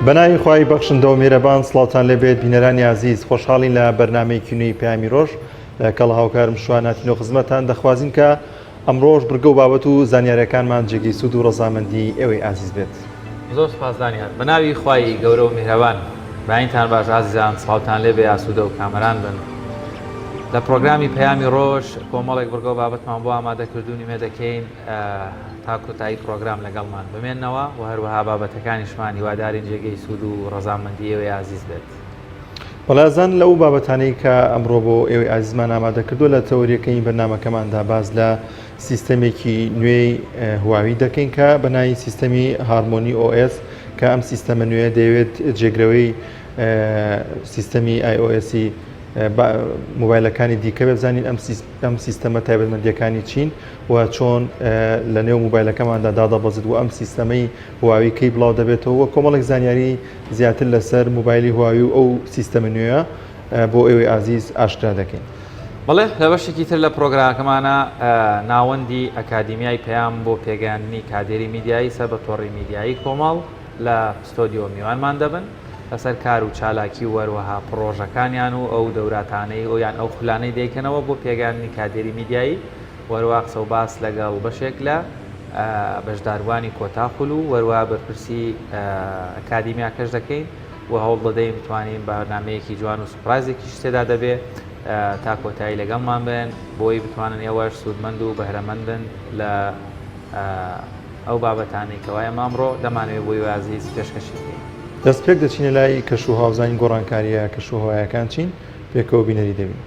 بەناوی خوای بەخشندە و میێرەبان سڵاوتان لێبێت بینەرانی عزیز خۆشحاڵین لە بەرنامەیەکی نوێی پەیامی ڕۆژ لە کەڵ هاوکارم شواناتینەوە خزمەتان دەخوازین کە ئەمڕۆژ بڕگە و بابەت و زانیاریەکانمان جێگەی سوود و ڕەزامەندی ئێوەی عزیز بێت. زۆر سپاس دانیار. بەناوی خوای گەورە و میهرەبان باینتان باش عزیزان سڵاوتان لێبێ ئاسوودە و کامەران بن. لە پرۆگرامی پەیامی ڕۆژ کۆمەڵێک بڕگە و بابەتمان بۆ ئامادەکردوونی مێ دەکەین تا کۆتایی پرۆگرام لەگەڵمان بمێننەوە و هەروەها بابەتەکانیشمان هیوادارین جێگەی سوود و ڕەزامەندی ئێوەی عزیز بێت. بەڵازان لەو بابەتانەی کە ئەمڕۆ بۆ ئێوەی عزیزمان ئامادەکردووە لە تەوریەکەی بەرنامەکەماندا باز لە سیستەمێکی نوێی هواوی دەکەین کە بەناوی سیستەمی هارمۆنی OS کە ئەم سیستەمە نوێ دەیەوێت جێگرەوەی سیستەمی iOS موبایلەکانی دیکە بزانین ئەم سیستەمە تایبەتمەندیەکانی چین و چۆن لە نێو موبایلەکەماندا دادەبەزێت و ئەم سیستەمەی هواوی کەی بڵاو دەبێتەوە کۆمەڵێک زانیاری زیاتر لەسەر موبایلی هواوی و ئەو سیستەمە نوێیە بۆ ئێوەی عزیز ئاشکرا دەکەین. بەڵێ لە بەشێکی تر لە پرۆگرامەکەمانە ناوەندی ئەکادیمیای پەیام بۆ پێگەیاندنی کادێری میدیایی سەر بە تۆڕی میدیایی کۆمەڵ لە ستۆدیۆ میوانمان دەبن لەسەر کار و چالاکی وەروەها پرۆژەکانیان و ئەو دەوراتانەی ئەویان ئەو خولانەی دەیکەنەوە بۆ پێگەیاندنی کادێری میدیایی وەروە قسە و باس لەگەڵ بەشێک لە بەشداروانی کۆتاخول و وەروە بەرپرسی ئەکادیمیاکەش دەکەین و هەوڵ دەدەین بتوانین بەنامەیەکی جوان و سوپرایزێکیش تێدا دەبێت تا کۆتایی لەگەڵمان بن بۆی بتوانن ئێوەش سوودمەند و بەهرەمەندن لە ئەو بابەتانەی کەوایە ئەمڕۆ دەمانوێت بۆی عزیز پێشکەشی بکەین. دەست پێک دەچینە لای کەش و هاوزانی گۆڕانکاریە کەش و هەوایەکان چین پێکەوە بینەری دەبین.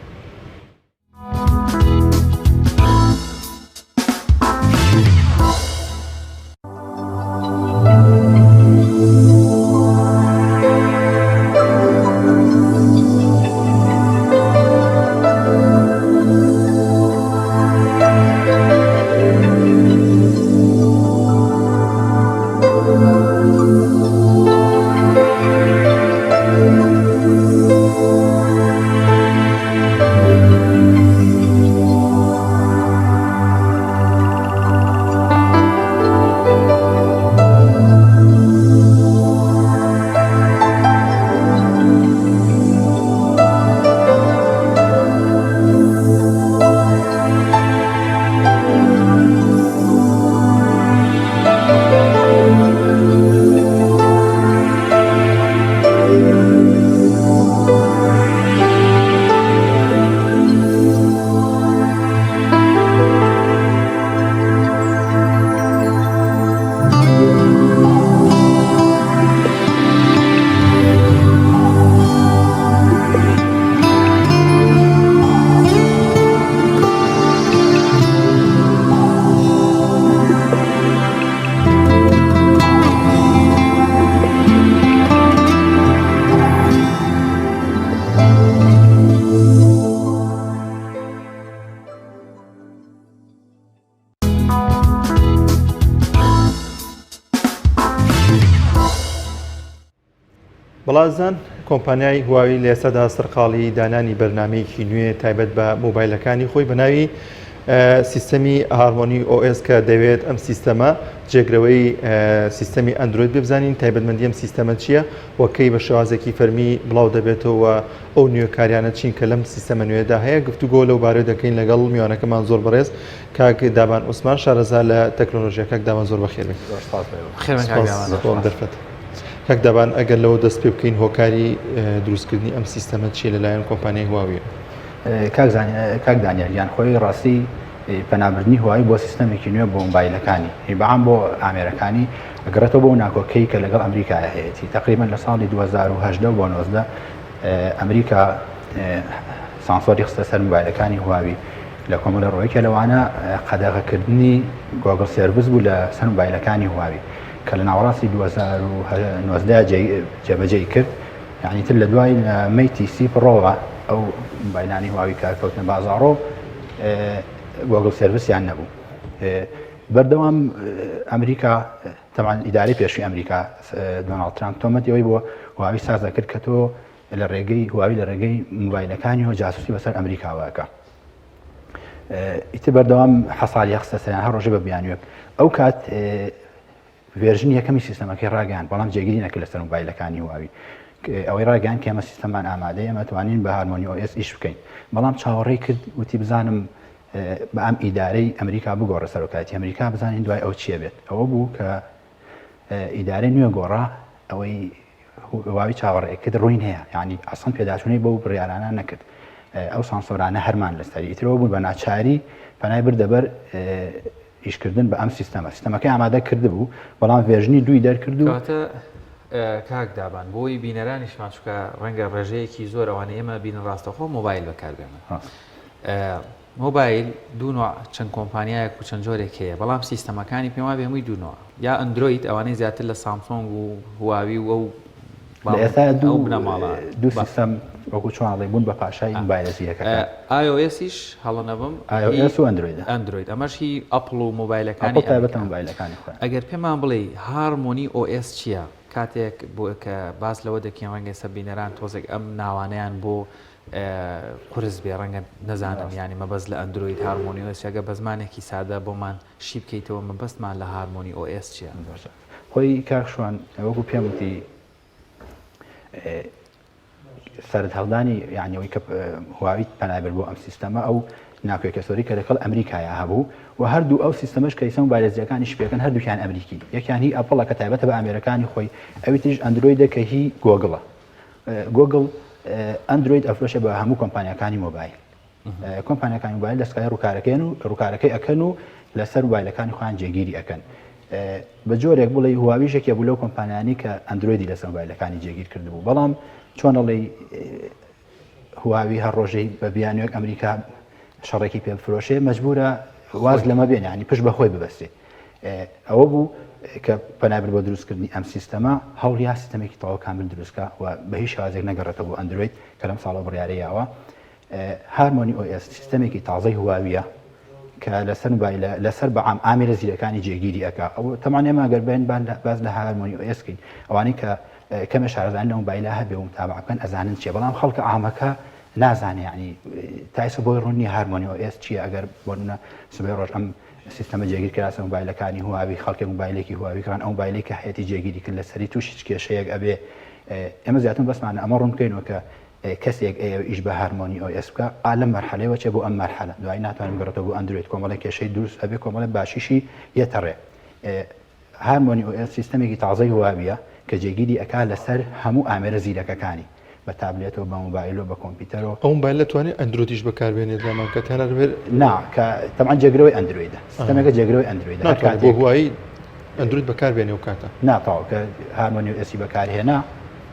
بەڵازان کۆمپانیای هواوی لە ئێستادا سەرقاڵی دانانی بەرنامەیەکی نوێ تایبەت بە موبایلەکانی خۆی بەناوی سیستەمی هارمۆنی OS کە دەوێت ئەم سیستەمە جێگرەوەی سیستەمی ئەندروید ببزانین تایبەتمەندی ئەم سیستەمە چییە وەکەی بە شێوازێکی فەرمی بڵاو دەبێتەوە ئەو نوێکاریانە چین کە لەم سیستەمە نوێدا هەیە گفتوگۆ لەو بارەی دەکەین لەگەڵ میوانەکەمان زۆر بەڕێز کاک دابان عوسمان شارەزا لە تەکنۆلۆژیەکە دابان زۆر بەخێر بێت. کاک دابان ئەگەر لەوە دەست پێ بکەین هۆکاری دروستکردنی ئەم سیستەمە چیە لەلایەن کۆمپانیای هواویە؟ کاک دانیاریان خۆی ڕاستی پەنابردنی هواوی بۆ سیستەمێکی نوێ بۆ مۆبایلەکانی بەعام بۆ ئامێرەکانی ئەگەڕێتەوە بۆ ناکۆکەی کە لەگەڵ ئەمریکای هەیەی تقریبا لە ساڵی 2010 بۆ 19 ئەمریکا سانسۆری خستە سەر مۆبایلەکانی هواوی لە کۆمەڵی ڕۆیەکە لەوانە قەدەغەکردنی گۆگڵ سێرڤیس بوو لە سەر مۆبایلەکانی هواوی کە لە ناوەڕاستی 2019 جێبەجێی کرد یعنی تر لە دوای مەیتی سی پڕۆوە ئەو مۆبایلانی هواوی کارکەوتنە بازاڕۆ گۆگڵ سێرڤیسیان نەبوو. بەردەوام ئەمریکا تەمان ئیدارەی پێشووی ئەمریکا دۆناڵد ترامپ تۆمەتەوەی بۆ هواوی سازە کرد کە تۆ لە ڕێگەی هواوی لە ڕێگەی مۆبایلەکانی و جاسوسی بەسەر ئەمریکاوەکە. ئیتر بەردەوام حەسالی خستە سەریان هەر ڕۆژێ بە بیانوێک ئەو کات ڤێرژنی یەکەمی سیستەمەکەی ڕاگەیاند بەڵام جێگیری نەکرد لەسەر موبایلەکانی هواوی ئەوەی ڕاگەیاند کە ئێمە سیستەمان ئامادەیە ئێمە توانین بە هارمۆنی OS ئیش بکەین بەڵام چاوەڕێی کرد وتی بزانم بە ئەم ئیدارەی ئەمریکا بگۆڕە سەرۆکاتی ئەمریکا بزانین دوای ئەو چیە بێت ئەوە بوو کە ئیدارەی نوێ گۆڕا ئەوەی هواوی چاوەڕێکرد ڕووین هەیە یعنی ئەسڵ پێداچوونەی بەو بڕیارانە نەکرد ئەو سانسۆرانە هەرمان لەسەری ئیترەوە بوون بە ناچاری پەنای بردەبەر ئیشکردن بە ئەم سیستەمەکەی ئامادە کرده بوو بەڵام ڤێژنی دوی دەرکرد و کاک دابان بۆی بینەرانیشمان چکە ڕەنگە ڕێژەیەکی زۆر ئەوانە ئێمە بینن ڕاستەخۆ مۆبایل بەکاربێنن مۆبایل دوو چەند کۆمپانیایەک و چەند جۆرێک هەیە بەڵام سیستەمەکانی پێم وایە هەمووی دوو یا ئەندروید ئەوانەی زیاتر لە سامسۆنگ و هواوی و ئەو ئێستا دوو سیستەم وەکو چۆنڵێ بوون بە پاشای موبایلەزیەکە iOS-ایش هەڵە نەبم iOS و ئەندروید ئەمەشی ئەپڵ و مۆبایلەکانی تایبەتە موبایلەکانی خۆیان ئەگەر پێمان بڵێ هارمۆنی OS چییە کاتێک بۆ کە باس لەوە دەکەین ڕەنگە سەبینەران تۆزێک ئەم ناوانیان بۆ قرس بێ ڕەنگە نەزانن ینی مەبەست لە ئەندروید هارمۆنی OS ئەگە بە زمانێکی سادە بۆمان شی بکەیتەوە مەبەستمان لە هارمۆنی OS چییە خۆی کاکشوان وەکو پێم وتی سەرت هەڵدانی یانیەوەی کە هواوی پەنابەر بۆ ئەم سیستەمە ئەو ناکۆکەسۆری کە لەگەڵ ئەمریکایە هەبوو و هەردوو ئەو سیستەمەش کەیسە موبایلەزیەکانی شپێکەکەن هەردووکیان ئەمریکی یەکیان هی ئەپڵە کە تایبەتە بە ئامێرەکانی خۆی ئەوی تریش ئەندرویدە کە هی گۆگڵە گۆگڵ ئەندروید ئەفرۆشە بە هەموو کۆمپانیەکانی مۆبایل کۆمپانیەکانی مۆبایل دەستگای ڕووکارەکەن و ڕووکارەکەی ئەکەن و لەسەر موبایلەکانی خۆیان جێگیری ئەکەن بە جۆرێک بڵێ هواویشێکی بوو لەو کۆمپانیانی کە ئەندرویدی لەسەر موبایلەکانی جێگیر کردبوو بەڵام چۆنەڵێ هواوی هەر ڕۆژەی بە بیانوێک ئەمریکا شەڕێکی پێ بفرۆشێ مەجبورە واز لەمە بێن ینی پشت بەخۆی ببەستێ ئەوە بوو کە پەنابەر بۆ دروستکردنی ئەم سیستەمە هەوڵیا سیستەمێکی تەواو کامل دروستکە و بە هیچ شێوازێک نەگەڕێتەوە بۆ ئەندروید کە لەم ساڵە بڕیارەیەوە هارمۆنی OS سیستەمێکی تازەی هواویە کە لەسەر موبایلە لەسەر بە ئامێرە زیرەکانی جێگیری ئەکا ئەو تەمان ئێمە ئەگەر بێن باز لە هارمۆنی OS بکەین ئەوانەی کە کەمە شارەزانانی لە موبایلە هەبێ و متابع بکەن ئەزانن چیە بەڵام خەڵکە ئامەکە نازانێ ینی تایسە بۆی ڕوونی هارمۆنی OS چیە ئەگەر بۆنە سبەی ڕۆژ ئەم سیستەمە جێگیر کراسە موبایلەکانی هواوی خەڵکی موبایلێکی هواوی کڕان ئەو موبایلی کە هەیەی جێگیری کرد لەسەری تووشی کێشەیەک ئەبێ ئێمە زیاتر بەسمانە ئەمە ڕوون بکەینەوە کە کەسێک ئیش بە هارمۆنی OS بکە لەم مەرحەلەیەوە چێ بۆ ئەم مەرحەلە دوای ناتوانین بگەڕێتەوە بۆ ئەندروید کۆمەڵی کێشەی دروست ئەبێ کۆمەڵی باشیشی یەتەڕێ هارمۆنی OS سیستەمێکی تازەی هواویە کە جێگیری ئەکا لەسەر هەموو ئامێرە زیرەکەکانی بە تابلێتەوە بە موبایلەوە بە کۆمپیوتەرەوە ئەو موبایل دەتوانێت ئەندرویدیش بەکاربێنێت لەمان کە تەنە بێت نا کە تەمان جێگرەوەی ئەندرویدە سیستەمەکە جێگرەوەی ئەندرویدە بۆ هوایی ئەندروید بەکاربێنێ و کاتە ناتاوە کە هارمۆنی OS بەکارهێنا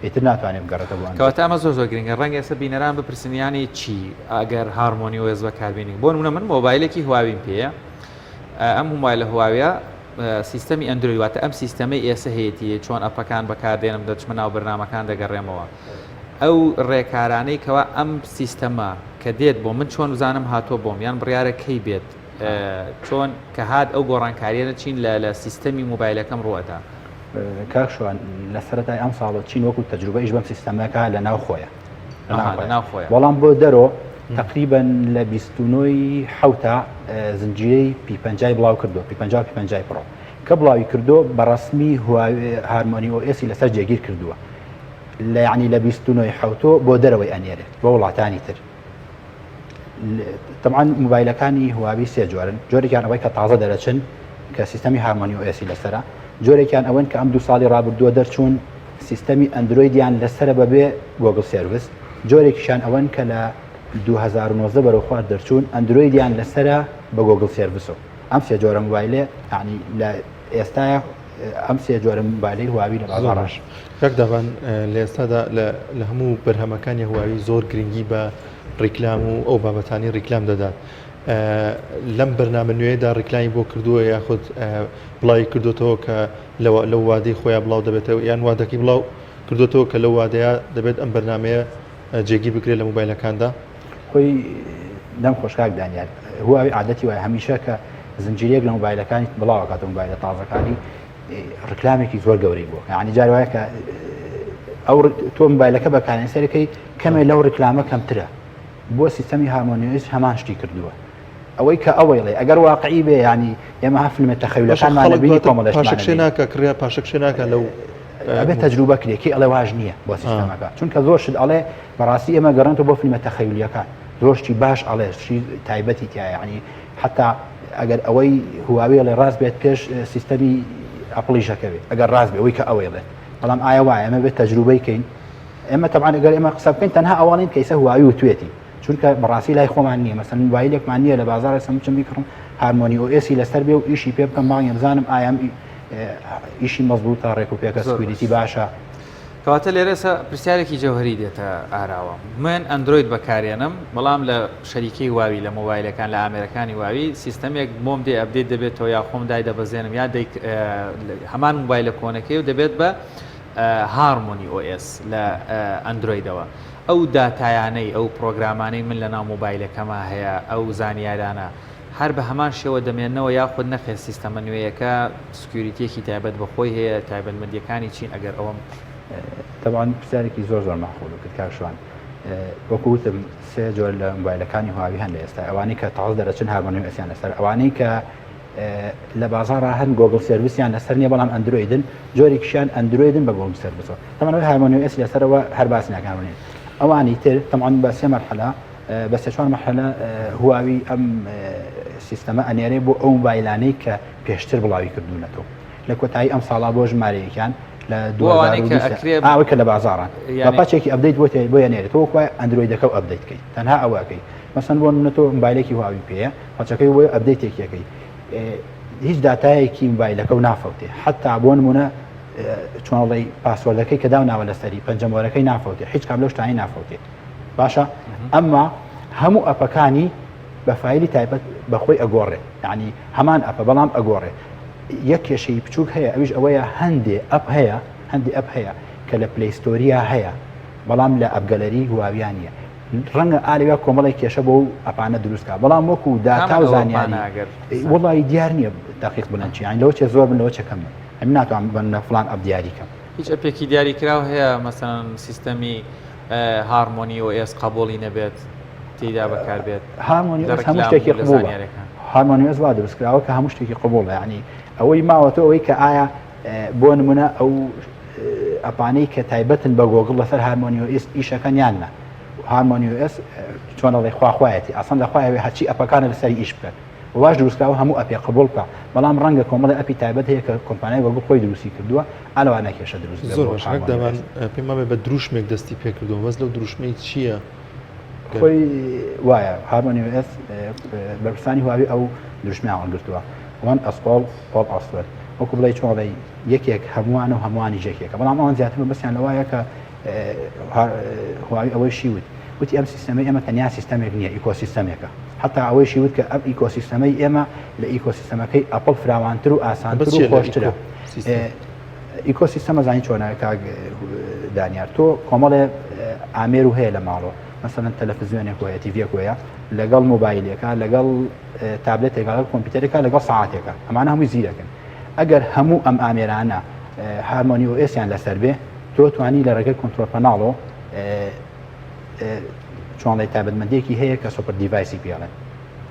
ئیتر ناتوانێت بگەڕێتەوە بۆ کەواتە ئەمە زۆر گرنگە ڕەنگە ئێستا بینەران بپرسنیانی چی ئەگەر هارمۆنی OS بەکاربێنین بۆ نمونە من مۆبایلێکی هواویم پێیە ئەم مۆبایلە هواویە سیستەمی ئەندروید واتە ئەم سیستەمەی ئێستا هەیەتی چۆن ئەپەکان بەکاردێنم دەچمە ناو بەرنامەکان دەگەڕێمەوە ئەو ڕێکارانەی کەوا ئەم سیستەمە کە دێت بۆ من چۆن بزانم هاتۆ بۆم یان بڕیارە کەی بێت چۆن کە هات ئەو گۆڕانکاریانە چین لە سیستەمی مۆبایلەکەم ڕوەدا کاکشوان لە سەرەتای ئەم ساڵە چین وەکو تەجروبەیش بەم سیستەمەکە لە ناو خۆیە وەڵام بۆ دەرۆ تقریبا لە 29 حوتە زنجیرەی P50 بڵاو کردو P50 پڕۆ کە بڵاوی کردو بەڕسمی هارمۆنی OS لەسەر جێگیر کردووە لە یعنی لە 29 حوتۆ بۆ دەرەوەی ئەنێرێت بۆ وڵاتانی تر طبعا موبایلەکانی هواوی سێ جۆرن جۆرێکیان ئەوەی کە تازە دەرەچن کە سیستەمی هارمۆنی OS لەسرە جۆرێکیان ئەوەن کە ئەم دو ساڵی ڕابردووە دەرچوون سیستەمی ئەندرویدیان لەسرە بەبێ گۆگڵ سێرویس جۆرێکیشان ئەوەن کە لە 2019 بەرەوخوا دەرچوون ئەندرویدیان لەسرە بە گۆگڵ سێرویسەوە ئەم سێ جۆرە موبایلێ یعنی لە ئێستاە ئەم سێ جۆرە موبایلەی هواوی لە بازاڕش کاک دەبان لە ئێستادا لە هەموو بەرهەمەکانی هواوی زۆر گرنگی بە ڕیکلام و ئەو بابەتانی ڕیکلام دەدات لەم بەرنامە نوێدا ڕیکلامی بۆ کردووە یاخود بڵاوی کردوتەوە کە لەو وادەی خۆیان بڵاو دەبێتەوە یان وادەکەی بڵاو کردوتەوە کە لەو وادەیە دەبێت ئەم بەرنامەیە جێگی بکرێت لە موبایلەکاندا خۆی دەم خۆشکاک دانیار هواوی عادەتی وایە هەمیشە کە زنجیرێک لە موبایلەکانی بڵاوەکاتە موبایلە تازەکانی ڕکلامێکی زۆر گەورەی بوو یعنی جار وایە کە ئەو تۆ موبایلەکە بەکارێن سەرەکەی کەمێ لەو ڕکلامە کەمترە بۆ سیستەمی هارمۆنی OS هەمان شتی کردووە ئەوەی کە ئەوەیڵێ ئەگەر واقعی بێ ینی ئێمە هەفلمە تەخەیولەکانمانە بینی پاشەکشێ ناکە کرێ پاشەکشێ ناکە لەو ئەبێت تەجروبە کرێکی ئەڵێ واژ نییە بۆ سیستەمەکە چونکە زۆرشت ئەڵێ بەڕاستی ئێمە گەڕنتە بۆ فیلمە تەخەیولیەکان زۆرشتی باش ئەڵێ تایبەتی تایە ینی حتا ئەگەر ئەوەی هواوی لێ ڕاست بێت پێش سیستەمی ئەپڵیشەکەوێت ئەگەر ڕاست بێ ئەوەی کە ئەوەیڵێت بەڵام ئایا وایە ئەمە بێت تەجروبەی کەین ئێمە تەبعان ئەگەر ئێمە قسە بکەین تەنها ئەوانین کەیسە هواوی و توێتی چونکە بەڕاستی لای خۆمان نییە مەسەن وایلێکمان نییە لە بازارە سەمچم بیکڕم هارمۆنی ئۆئێسی لەسەر بێ و ئیشی پێ بکەم باڵی بزانم ئایم ئیشی مەزبوط تا ڕێک و پێکە سکوریتی باشە کەواتە لێرەسە پرسیارێکی جەوهری دێتە ئاراوە من ئەندروید بەکارێنم بەڵام لە شەریکەی واوی لە مۆبایلەکان لە ئامێرەکانی واوی سیستەمێک بۆم دێ ئەبدێت دەبێتەوە یا خۆم دای دەبەزێنم یا هەمان مۆبایلە کۆنەکەی و دەبێت بە هارمۆنی OS لە ئەندرویدەوە ئەو داتایانەی ئەو پرۆگرامانەی من لە ناو مۆبایلەکەما هەیە ئەو زانیارانە هەر بە هەمان شێوە دەمێنەوە یاخود نەخێت سیستەمە نوێیەکە سکیوریتیەکی تایبەت بەخۆی هەیە تایبەتمەندیەکانی چین ئەگەر ئەوەم طبعا پرسیارێکی زۆر ماخۆڵ کرد کاکشوان وەکوتم سێ جۆر لە مۆبایلەکانی هواوی هەن لە ئێستا ئەوانەی کە تاز دەرەچن هارمۆنی ئەسیان لەسەر ئەوانەی کە لە بازارە هەن گۆگڵ سرویسیان لەسەر نیە بەڵام ئەندرویدن جۆرێکیشیان ئەندرویدن بە گۆگڵ سرویسەوە تەمانەوەی هارمۆنی ئەس لەسەرەوە هەر باسی ناکەنێت ئەوانی تر تەمان بە سێ مەرحەلە بە سێ چوار مەرحەلە هواوی ئەم سیستەمە ئەنێرێ بۆ ئەو مۆبایلانەی کە پێشتر بڵاوی کردوونەتەوە لە کۆتایی ئەم ساڵا بۆ ژمارەیەکیان لە ئەوەی کە لە بازاران بە پاچێکی ئەبدەیت بۆ یانێرێتەوە وایە ئەندرویدەکە و ئەبدەیتکەی تەنها ئەوەکەی مەسەن بۆ نەتۆ مۆبایلێکی هواوی پێەیە پاچەکەی بۆ ئەبدەیتێکیەکەی هیچ داتایەکی مۆبایلەکە و نافەوتێ حتا بۆ نمونە چۆنڵی پاسوەردەکەی کە داوناوە لەسەری پەنجەمۆرەکەی نافەوتێ هیچ کام لەو شتانی نافەوتێ باشە ئەمما هەموو ئەپەکانی بە فایلی تایبەت بەخۆی ئەگۆڕێ یعنی هەمان ئەپە بەڵام ئەگۆڕێ یەک کێشەی بچووک هەیە ئەویش ئەوەیە هەندێ ئەپ هەیە کە لە پلەیستۆریا هەیە بەڵام لە ئەپگەلەری هواویانە ڕەنگە ئالێوە کۆمەڵی کێشە بۆ ئەپانە دروستکە بەڵام وەکو داتا و زانیاری وڵی دیار نییە دقیق بنەچی یان لەوە چێ زۆر بنەوە چەکەم ئەم ناتوان بنە فلان ئەپ دیاریکەم هیچ ئەپێکی دیاریکراو هەیە مەسەن سیستەمی هارمۆنی OS قبولی نەبێت تێدا بەکاربێت هارمۆنی هەموو شتێکی قبوڵە هارمۆنی OS وا دروستکراوە کە هەموو شتێکی قبوڵە یعنی ئەوەی ماوەتە ئەوەی کە ئایا بۆ نمونە ئەو ئەپانەی کە تایبەتن بە گۆگڵ لەسەر هارمۆنی OS ئیشەکەن یاننا هارمۆنی OS چۆنەڵی خواخوایەتی ئاسان دەخوایەوێ هەرچی ئەپەکانە لەسەری ئیش بکەن واش دروستکراوە هەموو ئەپێ قبول بکە بەڵام ڕەنگە کۆمەڵی ئەپی تایبەت هەیە کە کۆمپانیای گۆگڵ خۆی دروستی کردووە ئەلەوانە کێشە دروست زۆر دەمان پێم وایە بە دروشمێک دەستی پێ کردووە بەس لەو دروشمەی چییە خۆی وایە هارمۆنی OS بەرپرسانی هواوی ئەو دروشمیان وەرگرتووە وان ئەسپۆڵ پۆڵ ئاسوەر وەکو بڵێ چۆڵی یەکێک هەمووانە و هەمووانی جێکێکە بەڵام ئەوان زیاتر بەسییان لەوایە کە هواوی ئەوەی شیوت وتی ئەم سیستەمەی ئێمە تەنیا سیستەمێک نییە ئیکۆسیستەمێکە حتا ئەوەی شیوت کە ئەم ئیکۆسیستەمەی ئێمە لە ئیکۆسیستەمەکەی ئەپڵ فراوانتر و ئاسانتر و خۆشترە ئیکۆسیستەمە زانی چۆنە کاک دانیار تۆ کۆمەڵێ ئامێر و هەیە لە ماڵەوە مثلا تەلەڤیزیۆنێک وهەیە تیڤیەک وەیە لەگەڵ مۆبایلێکە لەگەڵ تابلێتێکە لەگەڵ کۆمپیوتەرێکە لەگەڵ ساعاتێکە ئەمانە هەمووی زیرەکەن ئەگەر هەموو ئەم ئامێرانە هارمۆنی OSیان لەسەر بێ تۆ توانی لە ڕێگەی کۆنتڕۆل پەناڵەوە چۆنڵی تایبەتمەندێکی هەیە کە سوپەر دیڤایسی پێڵێن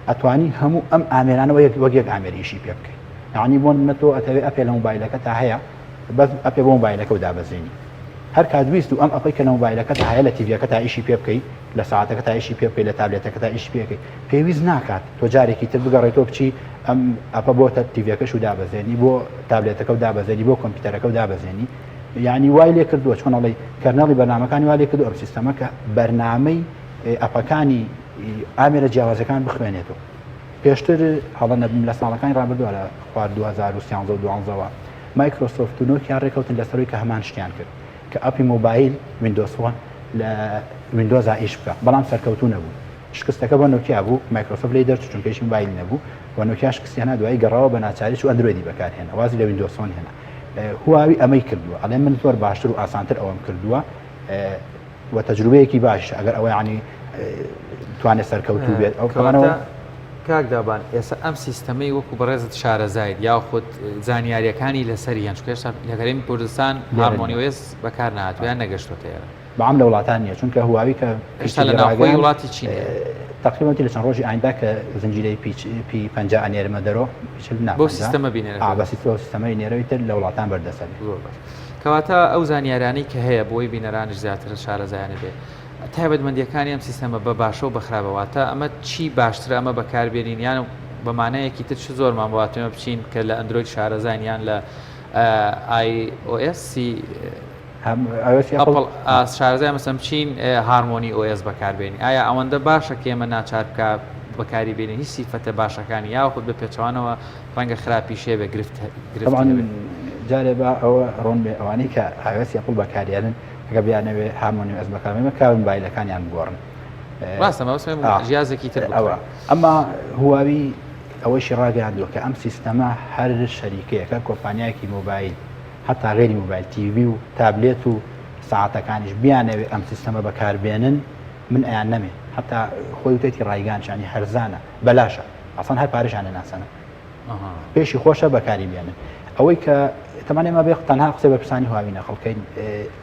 ئەتوانی هەموو ئەم ئامێرانەوە وەک یەک ئامێریشی پێ بکەیت یعنی بۆ نمونە تۆ ئەتەوێت ئەپێ لە مۆبایلەکە تا هەیە بەس ئەپێ بۆ مۆبایلەکە و دابەزێنی هەر کاتویست و ئەم ئەپەی کە لە مۆبایلەکە تا هەیە لە تیڤیەکە تا ئیشی پێ بکەیت لە ساعاتەکە تا ئیشی پێ بکەیت لە تابلێتەکە تا ئیشی پێ بکەیت پێویست ناکات تۆ جارێکی تر بگەڕێتۆ بچی ئەم ئەپە بۆ تیڤیەکەش و دابەزێنی بۆ تابلێتەکە و دابەزێنی بۆ کۆمپیوتەرەکە و دابەزێنی یعنی وای لێ کردووە چۆنەڵی کەرنەڵی بەرنامەکانی وای لێ کردو ئەم سیستەمە کە بەرنامەی ئەپەکانی ئامێرە جیاوازەکان بخوێنێتەوە پێشتر هەڵە لە ساڵەکانی ڕابردووە لە خوار 2013 مایکرۆسۆفت و نۆکیا ڕێکەوتن لەسەرەوەی کە هەمان شتیان کرد کە ئەپی مۆبایل ویندۆز وان لە ویندۆزا ئیش بکە بەڵام سەرکەوتو نەبوو شکستەکە بۆ نۆکیا بوو مایکرۆسۆفت لی دەرچ چونکەیشی مۆبایل نەبوو و نۆکیا شکستیانە دوای گەڕاوە بە ناچاریش و ئەندرویدی بەکارهێنا وازی لە ویندۆز وان هێنا هواوی ئەمەی کردووە ئەڵێ من زۆر باشتر و ئاسانتر ئەوەم کردووە و تەجروبەیەکی باش ئەگەر ئەوە ینی توانێت سەرکەوتوو بێت ئەو کەمانەوە کاک دابان ئێستا ئەم سیستەمەی وەکو بەڕێزت شارەزایت یاخود زانیاریەکانی لەسەریان چکێشتا لەگەرێمی کوردستان هارمۆنی OS بەکار نهاتویان نەگەشتۆتەیە بەعام لە وڵاتان نیە چونکە هواوی کە هێشتا لە ناوخۆی وڵاتی چین تقریبا لە چەند ڕۆژی ئایندا کە زنجیرەی پی 50 ئەنێرمە دەرۆ بۆ سیستەمە بینێرە باسی سیستەمەی نێرەوەی تر لە وڵاتان بەردەسەری زۆر باش کەواتە ئەو زانیارانەی کە هەیە بۆی بینەرانش زیاتر شارەزایانە بێ تایبەتمەندیەکانی ئەم سیستەمە بە باشە و بەخراپەواتە ئەمە چی باشترە ئەمە بەکاربێنین یان بەمانەیەکی تر چ زۆرمان بڵاتێمە بچین کە لە ئەندرۆید شارەزانیان لە iOS شارەزای مەسەم بچین هارمۆنی OS بەکاربێنی ئایا ئەوەندە باشە کە ئێمە ناچار بکە بەکاری بێنین هیچ سیفەتە باشەکانی یاخود بە پێچوانەوە ڕەنگە خراپی شێ بە گرفت جارێ بە ئەوە ڕۆن بێ ئەوانەی کە iOS یاپڵ بەکاریانن ئەگە بیانەوێ هارمۆنی OS بەکاربێنمە کاون مۆبایلەکانیان بگۆڕن ڕاستەمە ژیازێکی تر ئەمما هواوی ئەوەشی ڕاگەاندووە کە ئەم سیستەمە هەر شەریکەیەکە کۆمپانیایەکی مۆبایل حتا غێری مۆبایل تیڤی و تابلێت و ساعتەکانیش بیانەوێت ئەم سیستەمە بەکاربێنن من ئەیان نەمێ حتا خۆی وتێتی ڕایگانشانی هەرزانە بەلاشە ئەسان هەر پارێشانە ناسەنە پێشی خۆشە بەکاری بێنن ئەوەی کە تەمانێمە بێ تەنها قسە بەرپرسانی هواوی نەخەڵکەین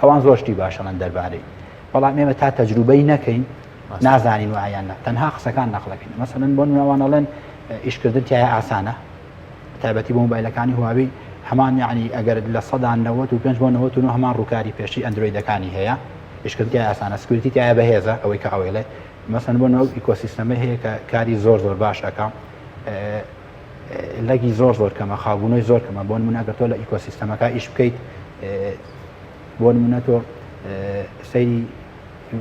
ئەوان زۆرشتی باشەڵەن دەربارەی بەڵام ئێمە تا تەجروبەی نەکەین نازانین وایانە تەنها قسەکان نەخڵەکەین مەسەڵەن بۆ نمونەوانەڵێن ئیشکردن تایە ئاسانە تایبەتی بۆ مۆبایلەکانی هواوی هەمان یعنی ئەگەر لە 195 بۆ 99 هەمان ڕووکاری پێشی ئەندرویدەکانی هەیە ئیشکردن تایە ئاسانە سکیوریتی تایە بەهێزە ئەوەی کە ئەوێڵێ مەسەڵەن بۆ نەوە ئیکۆسیستەمە هەیە کە کاری زۆر باش ئەکا لەگی زۆر کەمە خاوبوونەوەی زۆر کەمە بۆ نمونە ئەگەر تۆ لە ئیکۆسیستەمەکە ئیش بکەیت بۆ نمونە تۆ سەیری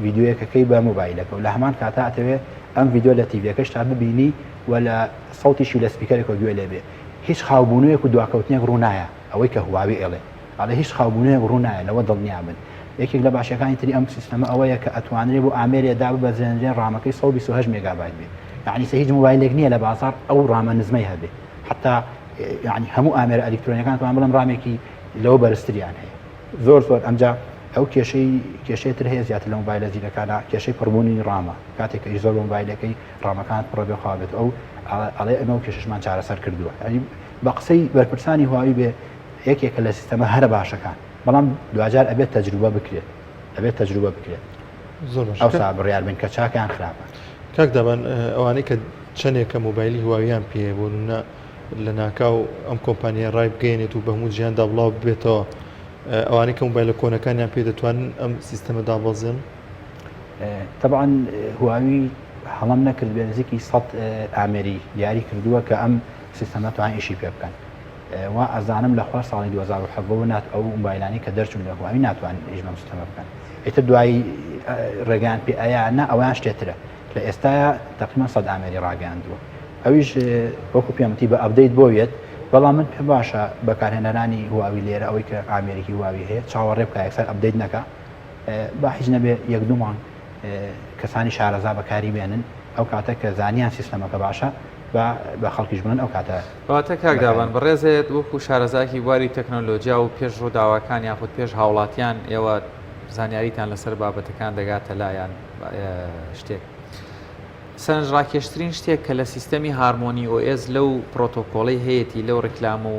ڤیددیوەکەکەی بە مۆبایلەکە و لە هەمان کاتا ئەتەوێت ئەم ڤیددیو لە تیڤەکەش تا ببینی و لە سەوتیشی لە سپیکەرێکەوە گوێ لێ بێ هیچ خاوبوونەیەک و دواکەوتنیەک ڕوونایە ئەوەی کە هواوی ئێڵێ ئەڵێ هیچ خاوبوونەیەک ڕوونایە لەوە دڵنیا بن یەکێک لە باشەکانی تری ئەم سیستەمە ئەوەیە کە ئەتوانرێت بۆ ئامێرێدا بەزێنرێن ڕامەکەی 128 مێگابایت بێ یعنی هیچ مۆبایلێک نییە لە بازار ئەو ڕامە نزمەی هەبێ حتا یعنی هەموو ئامێرە ئەلکترۆنیەکان توان بڵم ڕامێکی لەوە بەرزتریان هەیە زۆر ئەمجا ئەو کێشەی تر هەیە زیاتر لە مۆبایلە زیرەکانە کێشەی پڕبوونی ڕامە کاتێک کە زۆر مۆبایلەکەی ڕامەکان پڕبێ خواابێت ئەو ئەڵێ ئەمە و کێششمان چارەسەر کردووە ینی بە قسەی بەرپرسانی هواوی بێ یەکێکە لە سیستەمە هەرە باشەکان بەڵام دوجار ئەبێت تەجروبە بکرێت ئەو سا بڕیار بن کە چاکیان خراپە کاک دەبن ئەوانەی کە چەندێکە مۆبایلی هواویان پێ بۆ لە ناکاو ئەم کۆمپانیە ڕای بگەێنێت و بە هەموو جیاندا بڵاو بێتەوە ئەوانەی کە مۆبایلە کۆنەکانیان پێ دەتوانن ئەم سیستەمە دابەزن طبعا هواوی هەڵام نەکرد بێ نزیکی 100 ئامێری دیاری کردووە کە ئەم سیستەمە توان ئیشی پێ بکەن وا ئەزانم لە خوار ساڵی 2007 نات ئەو مۆبایلانی کە دەرچوون لە هواوی ناتوانن ئیش بەم سیستەمە بکەن ئێتر دوایی ڕێگەیان پێ ئەیانە ئەویان شتێترە لە ئێستاە تقریبا 100 ئامێری ڕاگەاندووە ئەویش وەکو پێمەتی بە ئەپدەیت بۆیت بەڵام من پێ باشە بەکارهێنەرانی هواوی لێرە ئەوەی کە ئامێریکی هواوی هەیە چاوەڕێ بکە یەکسەر ئەپدەیت نەکە با هیچ نەبێ یەک دوومان کەسانی شارەزا بەکاری بێنن ئەو کاتە کە زانیان سیستەمەکە باشە بە خەڵکیش بن ئەو کاتە کەواتە کاکداوان بەڕێزێت وەکو شارەزاکی بواری تەکنۆلۆژیا و پێش ڕووداوەکان یاخود پێش هاوڵاتیان ئێوە زانیاریتان لەسەر بابەتەکان دەگاتە لایەن شتێک سەرنجڕاکێشترین شتێک کە لە سیستەمی هارمۆنی OS لەو پرۆتۆکۆڵی هەیەی لەو ڕکلام و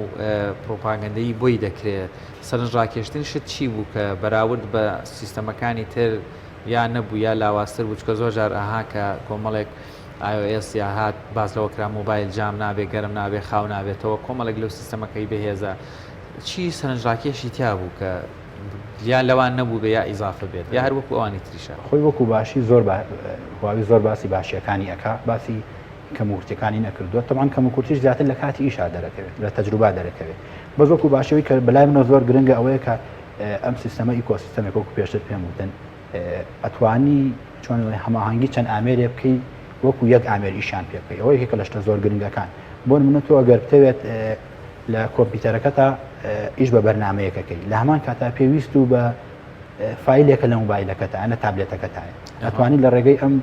پرۆپاگەندەی بۆی دەکرێت سەرنجڕاکێشترین شت چی بوو کە بەراورد بە سیستەمەکانی تر یا نەبوو یا لاوااستر بوو چکە زۆر جار ئاها کە کۆمەڵێک iOS یا هات باز لەوە کرا مۆبایل جام نابێ گەرم نابێ خاو نابێتەوە کۆمەڵێک لەو سیستەمەکەی بەهێزە چی سەرنجڕاکێشی تیا بوو کە یا لەوان نەبوو بێ یا ئیزافە بێت یا هەر وەکو ئەوانی تریشە خۆی وەکو باشی هواوی زۆر باسی باشیەکانی ئەکا باسی کەموکورتەکانی نەکردووە تەمان کەموکورتیش زیاتر لە کاتی ئیشا دەرەکەوێت لە تەجروبا دەرەکەوێت بەس وەکو باشەوەی کە بەلای منە زۆر گرنگە ئەوەیە کە ئەم سیستەمە ئیکۆسیستەمێک وەکو پێشتر پێم وتن ئەتوانی چۆن هەماهەنگی چەند ئامێرێ بکەی وەکو یەک ئامێر ئیشان پێ بکەی ئەوە یەکێکە لە شتە زۆر گرنگەکان بۆ نمونە تۆ ئەگەر بتەوێت لە کۆمپیوتەرەکەتە ئیش بە بەرنامەیەکەکەی لە هەمان کاتا پێویست و بە فایلێکە لە مۆبایلەکەتە ئەنە تابلێتەکەتایە ئەتوانی لە ڕێگەی ئەم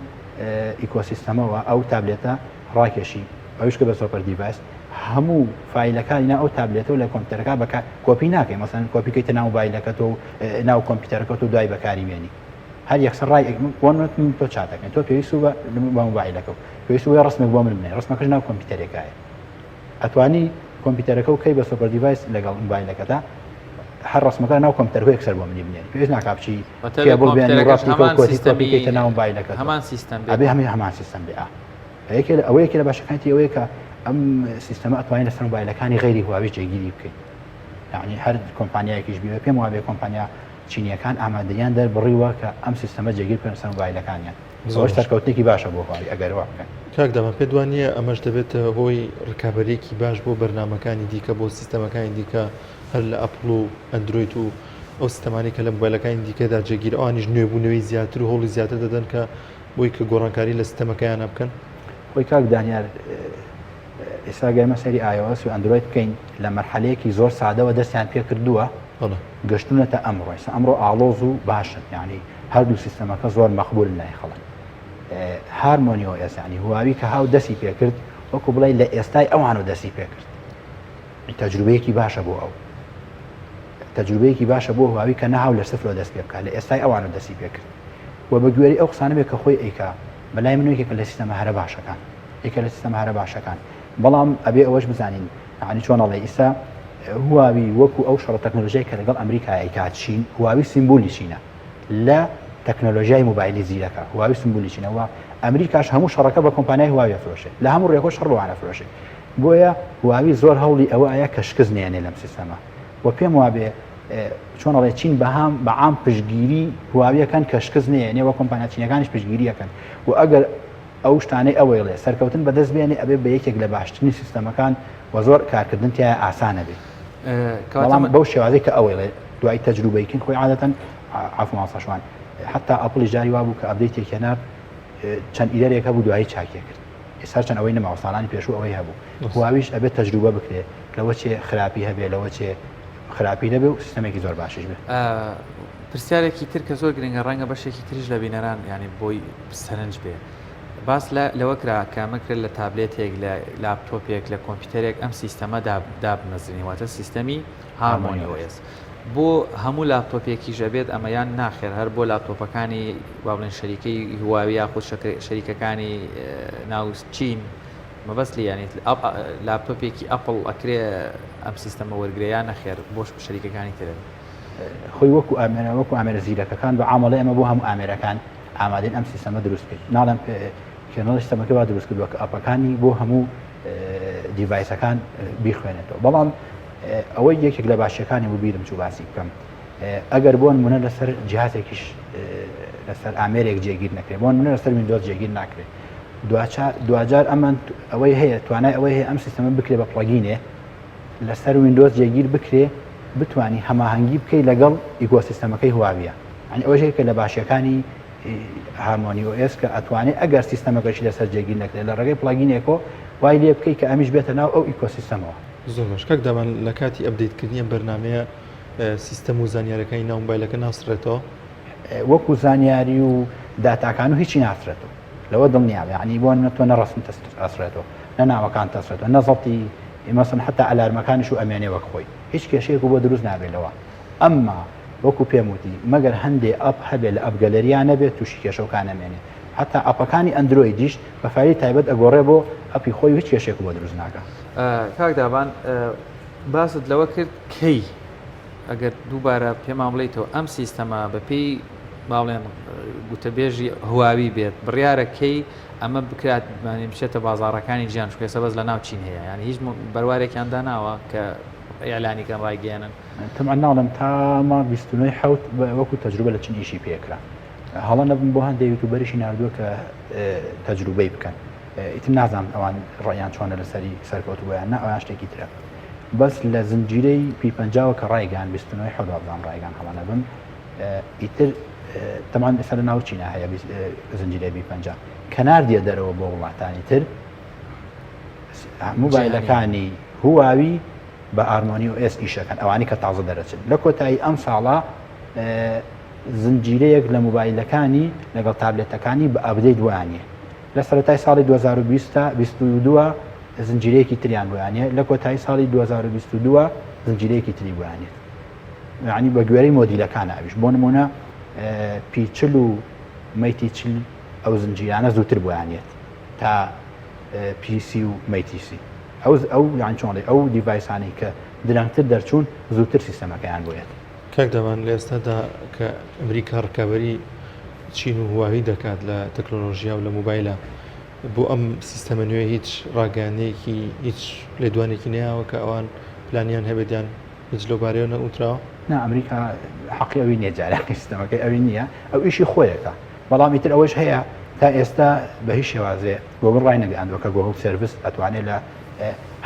ئیکۆسیستەمەوە ئەو تابلێتە ڕاکێشی ئەوش کە بە سۆپەر دیڤایس هەموو فایلەکانی ئەو تابلێتە و لە کۆمپیوتەرەکە بەکار کۆپی ناکەی مەسەن کۆپیکەیتە ناو مۆبایلەکەت و ناو کۆمپیوتەرەکەت و دوای بەکاری بێنی هەر یەکسەر ڕای تۆ چاتەکەن تۆ پێویست بە مۆبایلەکە و پێویست وە ڕستمێک بۆ من بنێ ڕستمەکەش ناو کۆمپیوتەرێکایە ئەتوانی کۆمپیوتەرەکە و کەی بە سۆپەر دیڤایس لەگەڵ مۆبایلەکەدا هەر ڕسمەکە ناو کۆمپیوتەر یەکسەر بۆ منی بنێن پێویست ناکاپچی هەمان سیستم ئەبێ هەمان سیستم بێ ئەوەیەکی لە باشەکانی ئەوەیە کە ئەم سیستەمە ئەتوانین لەسەر موبایلەکانی غیری هواوی جێگیری بکەین یعنی هەر کۆمپانیایەکیش بێ پێم وابێ کۆمپانیا چینیەکان ئامادەیان دەربڕیوە کە ئەم سیستەمە جێگیر بکەن لەسەر موبایلەکانیان زۆر سەرکەوتێکی باشە بۆ هواوی ئەگەر وا بکەن کاک دەما پێ دوانیە ئەمەش دەبێتە هۆی ڕکابەرێکی باش بۆ بەرنمەکانی دیکە بۆ سیستەمەکانی دیکە هەر لە ئەپڵ و ئەندروید و ئەو سیستەمانی کە لە موبایلەکانی دیکەدا جێگیر ئەوانیش نوێبوونەوەی زیاتر و هۆڵی زیاتر دەدەن کە بۆی کە گۆڕانکاری لە سیستەمەکەیان بکەن خۆی کاک دانیار ئێستا گەرمە سەری iOS و ئەندروید بکەین لە مەرحەلەیەکی زۆر سادەوە دەستیان پێ کردووە گەشتونەتە ئەمڕۆ ئاڵۆز و باشن یعنی هەردوو سیستەمەکە زۆر مەقبول لای خەڵک هارمۆنی OS ینی هواوی کە هاو دەستی پێکرد وەکو بڵێ لە ئێستای ئەوان و دەستی پێکرد تەجروبەیەکی باشە بۆ ئەو تەجروبەیەکی باشە بۆ هواوی کە نەهاو لە سفرۆ دەست پێ بکات لە ئێستای ئەوان و دەستی پێکرد و بە گوێری ئەو قسانە بێ کە خۆی ئەیکا بەلای منێکێکە لە سیستەمە هەرە باشەکان ئێکە لە سیستەمە هەرە باشەکان بەڵام ئەبێ ئەوەش بزانین عنی چۆنەڵێ ئیسا هواوی وەکو ئەو شەڕە تەکنۆلۆژیای کە لەگەڵ ئەمریکای کات چین هواوی سیمبولی چینە لە تەکنۆلۆژیای موبایلی زیرەکە هواوی سیمبولی چینەوە ئەمریکاش هەموو شەڕەکە بە کۆمپانیای هواوی فرۆشێ لە هەموو ڕێکۆ شەڕ بۆوانە فرۆشێ بۆیە هواوی زۆر هەوڵی ئەوە ئایا کە شکست نێنێ لەم سیستەمە و پێم وابێ چۆنەڵێ چین بەعام پشتگیری هواویەکان کە شکست نێنێ وە کۆمپانیا چینەکانیش پشتگیریەکەن و ئەگەر ئەو شتانەی ئەوەیڵێ سەرکەوتن بەدەست بێنێ ئەبێ بە یەکێک لە باشترین سیستەمەکان و زۆر کارکردن تیا ئاسانە بێت بەڵام بەو شێوازەی کە ئەوەیڵێ دوای تەجروبەیکن خۆی عادەتەن عفوماسەشوان حتا ئەپڵی جاری وا بوو کە ئەپدەیتێک هێنار چەند ئیدەرێک هەبوو دوایی چاکێ کرد ئێستا چەند ئەوەی نەماوە ساڵانی پێشوو ئەوەی هەبوو هواویش ئەبێت تەجروبە بکرێ لەوە چێ خراپی هەبێ لەوە چێ خراپی نەبێ و سیستەمێکی زۆر باشش بێت پرسیارێکی تر کە زۆر گرنگە ڕەنگە بەشێکی تریش لە بینەران ینی بۆی سەرنج بێ باس لەوە کرا کامەکرێت لە تابلێتێک لە لاپتۆپێک لە کۆمپیوتەرێک ئەم سیستەمە دابنەزرێنی واتە سیستەمی هارمۆنی OS بۆ هەموو لاپتۆپێکی ژەبێت ئەمەیان ناخێر هەر بۆ لاپتۆپەکانی وابڵێن شەریکەی هواوی یاخود شەریکەکانی ناو چین مەبەست ینی لاپتۆپێکی ئەپڵ ئەکرێ ئەم سیستەمە وەرگریان نەخێر بۆش شەریکەکانی ترن خۆی وەکو ئامێرە زیرەکەکان بە عامەڵێ ئەمە بۆ هەموو ئامێرەکان ئامادەین ئەم سیستەمە دروست بکەین ناڵم کێنەڵ سیستەمەکە وا دروست کردووە کە ئەپەکانی بۆ هەموو دیڤایسەکان بیخوێنێتەوە بەڵام ئەوەی یەکێک لە باشیەکانی بوو بیرم چوو باسی بکەم ئەگەر بۆن منە لەسەر جیهازێکیش لەسەر ئامێرێک جێگیر نەکرێت بۆن منە لەسەر ویندۆز جێگیر ناکرێت دوجار ئەمان ئەوەی هەیە توانای ئەوەی هەیە ئەم سیستەمە بکرێ بە پڵگینێ لەسەر ویندۆز جێگیر بکرێ بتوانی هەماهەنگی بکەی لەگەڵ ئیکۆسیستەمەکەی هواویە ئەنی ئەوەشێکە لە باشیەکانی هارمۆنی OS کە ئەتوانێت ئەگەر سیستەمەکەشی لەسەر جێگیر نەکرێت لە ڕێگەی پڵگینێکۆ وای لێ بکەی کە ئەمیش بێتە ناو ئەو ئیکۆسیستەمەوە زۆر باش کاک داوان لە کاتی ئەپدەیتکردنی بەرنمەیە سیستەم و زانیارەکانی ناو موبایلەکە ناسرێتەوە وەکو زانیاری و داتاکان و هیچی ناسرێتەوە لەوە دڵنیاوە ینی بۆ تۆ نەڕستم ئەسرێتەوە نە ناوەکان تەسرێتەوە نەزەڵتی مەسن حتا ئەلارمەکانیش و ئەمێنێ وەک خۆی هیچ کێشەیەک بۆ دروست نابێتەوە ئەمما وەکو پێم وتی مەگەر هەندێ ئەپ هەبێت لە ئەپگەلەریان نەبێت تووشی کێشەکان ئەمێنێت حتا ئەپەکانی ئەندرویدیش بە فاری تایبەت ئەگۆڕێ بۆ ئەپی خۆی هیچ کێشێک بۆ دروست ناکە کاک دابان باست لەوە کرد کەی ئەگەر دووبارە پێمان بڵێیتەوە ئەم سیستەمە بەپێی باڵێن گوتەبێژی هواوی بێت بڕیارە کەی ئەمە بکرات بچێتە بازاڕەکانی گیان شکێسە بەس لە ناو چین هەیە یان هیچ بەروارێکیان داناوە کە ئیعلانیکەن ڕایگەێنن تەمان ناڵم تاما 29 حوت وەکو تەجروبە لە چینیشی پێکرا هەڵە نەبم بۆ هەندێک یوتوبەریشی نردووە کە تەجروبەی بکەن ئیتر نازانم ئەوان ڕایان چۆنە لەسەری سەرکەوتووەیان نە ئەویان شتێکی ترە بەس لە زنجیرەی P50 کە ڕایگەان 29 حوتدام ڕایگەان هەڵە نەبم ئیتر تەمان ئێستا لە ناو چینە هەیە زنجیرەی P50 کەنار دیە دەرەوە بۆ وڵاتانی تر موبایلەکانی هواوی بە ئارمۆنی OS ئیشەکەن ئەوانی کە تازە دەرەچن لە کۆتایی ئەم ساڵە زنجیرەیەک لە موبایلەکانی لەگەڵ تابلێتەکانی بە ئەپدەیت وایانە لە سەرەتای ساڵی 2022 زنجیرەیەکی تریان وایانە لە کۆتایی ساڵی 2022 زنجیرەیەکی تری وایانێت یعنی بە گوێرەی مۆدیلەکان ئەویش بۆ نمونە P40 و Mate40 ئەو زنجیرانە زووتر بۆیانێت تا PC و Mate-C ئەو یان چۆنڵێ ئەو دیڤایسانی کە درەنگتر دەرچوون زووتر سیستەمەکەیان بۆیێت. کاک دەوان لە ئێستادا کە ئەمریکا ڕکابەری چین و هواوی دەکات لە تەکنۆلۆژیا و لە موبایلە بۆ ئەم سیستەمە نوێ هیچ ڕاگەیانەیەکی هیچ لێدوانێکی نەیەوە کە ئەوان پلانیان هەبێتیان هیچ لەوبارەیەوە نەوتراوە؟ نا ئەمریکا حەقی ئەوی نییە جارێکی سیستەمەکەی ئەوی نییە ئەو ئیشی خۆیەکە بەڵامی تر ئەوەش هەیە تا ئێستا بە هیچ شێوازێ گۆگڵ ڕای نەگەاندووە کە گۆگڵ سێرڤیس ئەتوانێت لە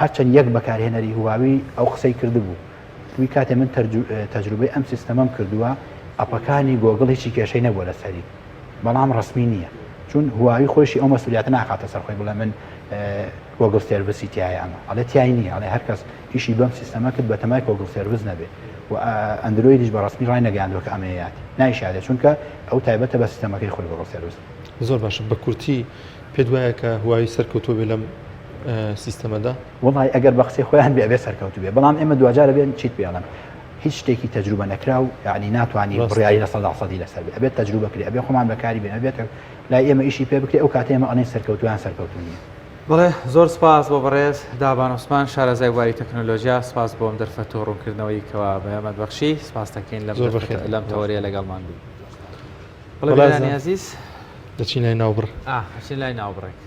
هەرچەند یەک بەکارهێنەری هواوی ئەو قسەی کردبوو توی کاتێ من تەجروبەی ئەم سیستەمەم کردووە ئەپەکانی گۆگڵ هیچی کێشەی نەبووە لەسەری بەڵام ڕسمی نییە چون هواوی خۆشی ئەو مەسئولیتە ناکاتە سەر خۆی بڵێ من گۆگڵ سێرڤیسی تایە ئەمە ئەڵێ تیای نییە ئەڵێ هەر کەس ئیشی بەم سیستەمە کرد بە تەمای گۆگڵ سێرڤیس نەبێت و ئەندرویدیش بە ڕسمی ڕای نەگەاندووە کە ئەمەیەتی نایشادێت چونکە ئەو تایبەتە بە سیستەمەکەی خۆی گۆگڵ سێرڤیس. زۆر باشە بە کورتی پێت وایە کە هواوی سەرکەوتووە بێ لەم سیستەمەدا؟ وڵای ئەگەر بە قسەی خۆیان بێ سەرکەوتو بێ بەڵام ئێمە دوجارە بێن چیت پێڵم هیچ شتێکی تەجروبە نەکرا و یعنی ناتوانانی بڕیاری لە 100% لەسەر بێ ئەبێت تەجروبە کری ئەبێ خۆمان بەکاری بێن ئەبێت لای ئێمە ئیشی پێ بکرێ ئەو کاتێ ئێمە ئەڵێن سەرکەوتویان سەرکەوتو نییە. بڵێ زۆر سپاس بۆ بەڕێز دابان عوسمان شارەزای واری تەکنۆلۆژیا سپاس بۆم دەرفەت و ڕوونکردنەوەی کەوا بەیەمەد بەخشی سپاس دەکەین لەم تەوەریە لەگەڵمان بوو. بڵێ بەلانی عەزیز دەچین لای ناوبڕ هەچین لای ناوبڕێک.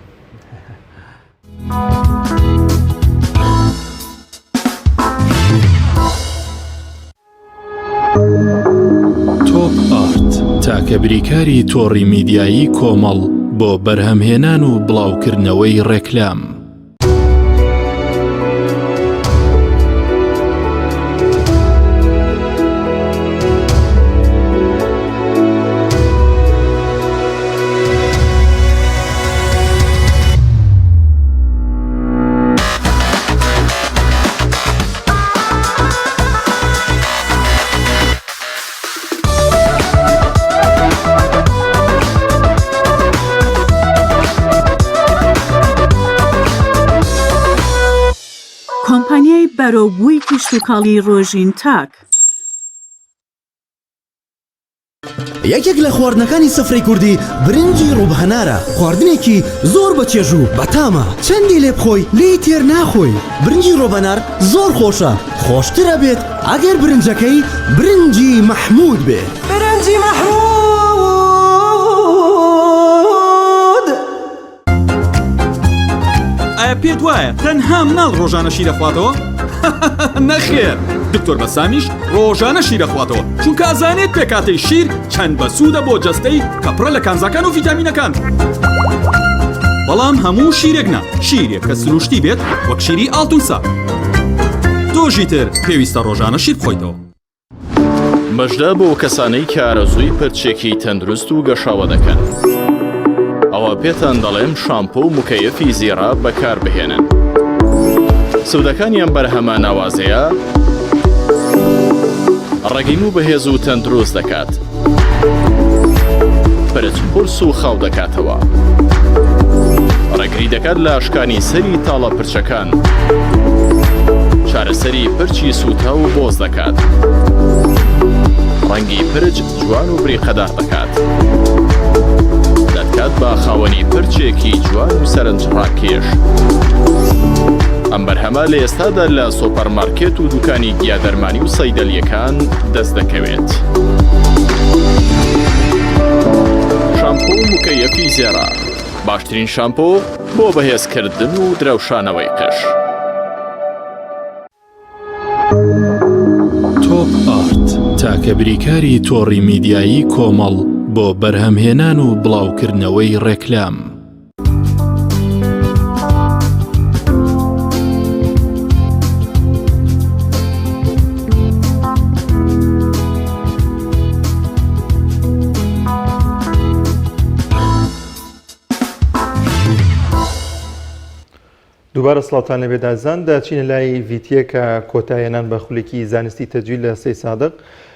تۆپ ئارت تاکە بریکاری تۆڕی میدیایی کۆمەڵ بۆ بەرهەمهێنان و بڵاوکردنەوەی ڕێکلام. کۆمپانیای بەرەوبووی کشتتوکاڵی ڕۆژین تاک یەکێک لە خواردنەکانی سفرەی کوردی برنجی ڕووبهەنارە خواردنێکی زۆر بەچێژ و بەتامە چەندی لێ بخۆی لی تێر ناخۆی برنجی ڕۆبەنار زۆر خۆشە خۆشترە بێت ئەگەر برنجەکەی برنجی مەحموود بێت برنجی مەحموود ئایا پێت وایە تەنها مناڵ ڕۆژانە شیر دەخواتەوە؟ نەخێر دکتۆر بەسامیش ڕۆژانە شیر دەخواتەوە چونکە ئازانێت پێکاتەی شیر چەند بەسوودە بۆ جەستەی کە پڕە لە کانزاکان و ڤیتامینەکان بەڵام هەموو شیرێک نا شیرێک کە سروشتی بێت وەک شیری ئاڵتونسا تۆژی تر پێویستە ڕۆژانە شیر بخۆیتەوە. بەشدا بۆ کەسانەی کە ئارەزووی پرچێکی تەندروست و گەشاوە دەکەن ئەوە پێتان دەڵێم شامپۆ و مکەیەفی زیرا بەکار بهێنن سوودەکانیان بەرهەمە ناوازەیە ڕەگین و بەهێز و تەندروست دەکات پرچ قورس و خاو دەکاتەوە ڕێگری دەکات لە ئاشکانی سەری تاڵە پرچەکان چارەسەری پرچی سووتا و بۆز دەکات ڕەنگی پرچ جوان و بریقەدار دەکات دەکات بە خاوەنی پرچێکی جوان و سەرنجڕاکێش ئەم بەرهەمە لە ئێستادا لە سۆپەرمارکێت و دوکانی گیادەرمانی و سەیدەلیەکان دەست دەکەوێت. شامپۆ و مکەیەفی زێرا باشترین شامپۆ بۆ بەهێزکردن و درەوشانەوەی قش. تۆپ ئارت تاکە بریکاری تۆڕی میدیایی کۆمەڵ بۆ بەرهەمهێنان و بڵاوکردنەوەی ڕێکلام. دووبارە سڵاوتان لە بێدازان داچینە لای ڤیتیەکە کۆتایەنان بە خولێکی زانستی تەجوید لە سەی سادق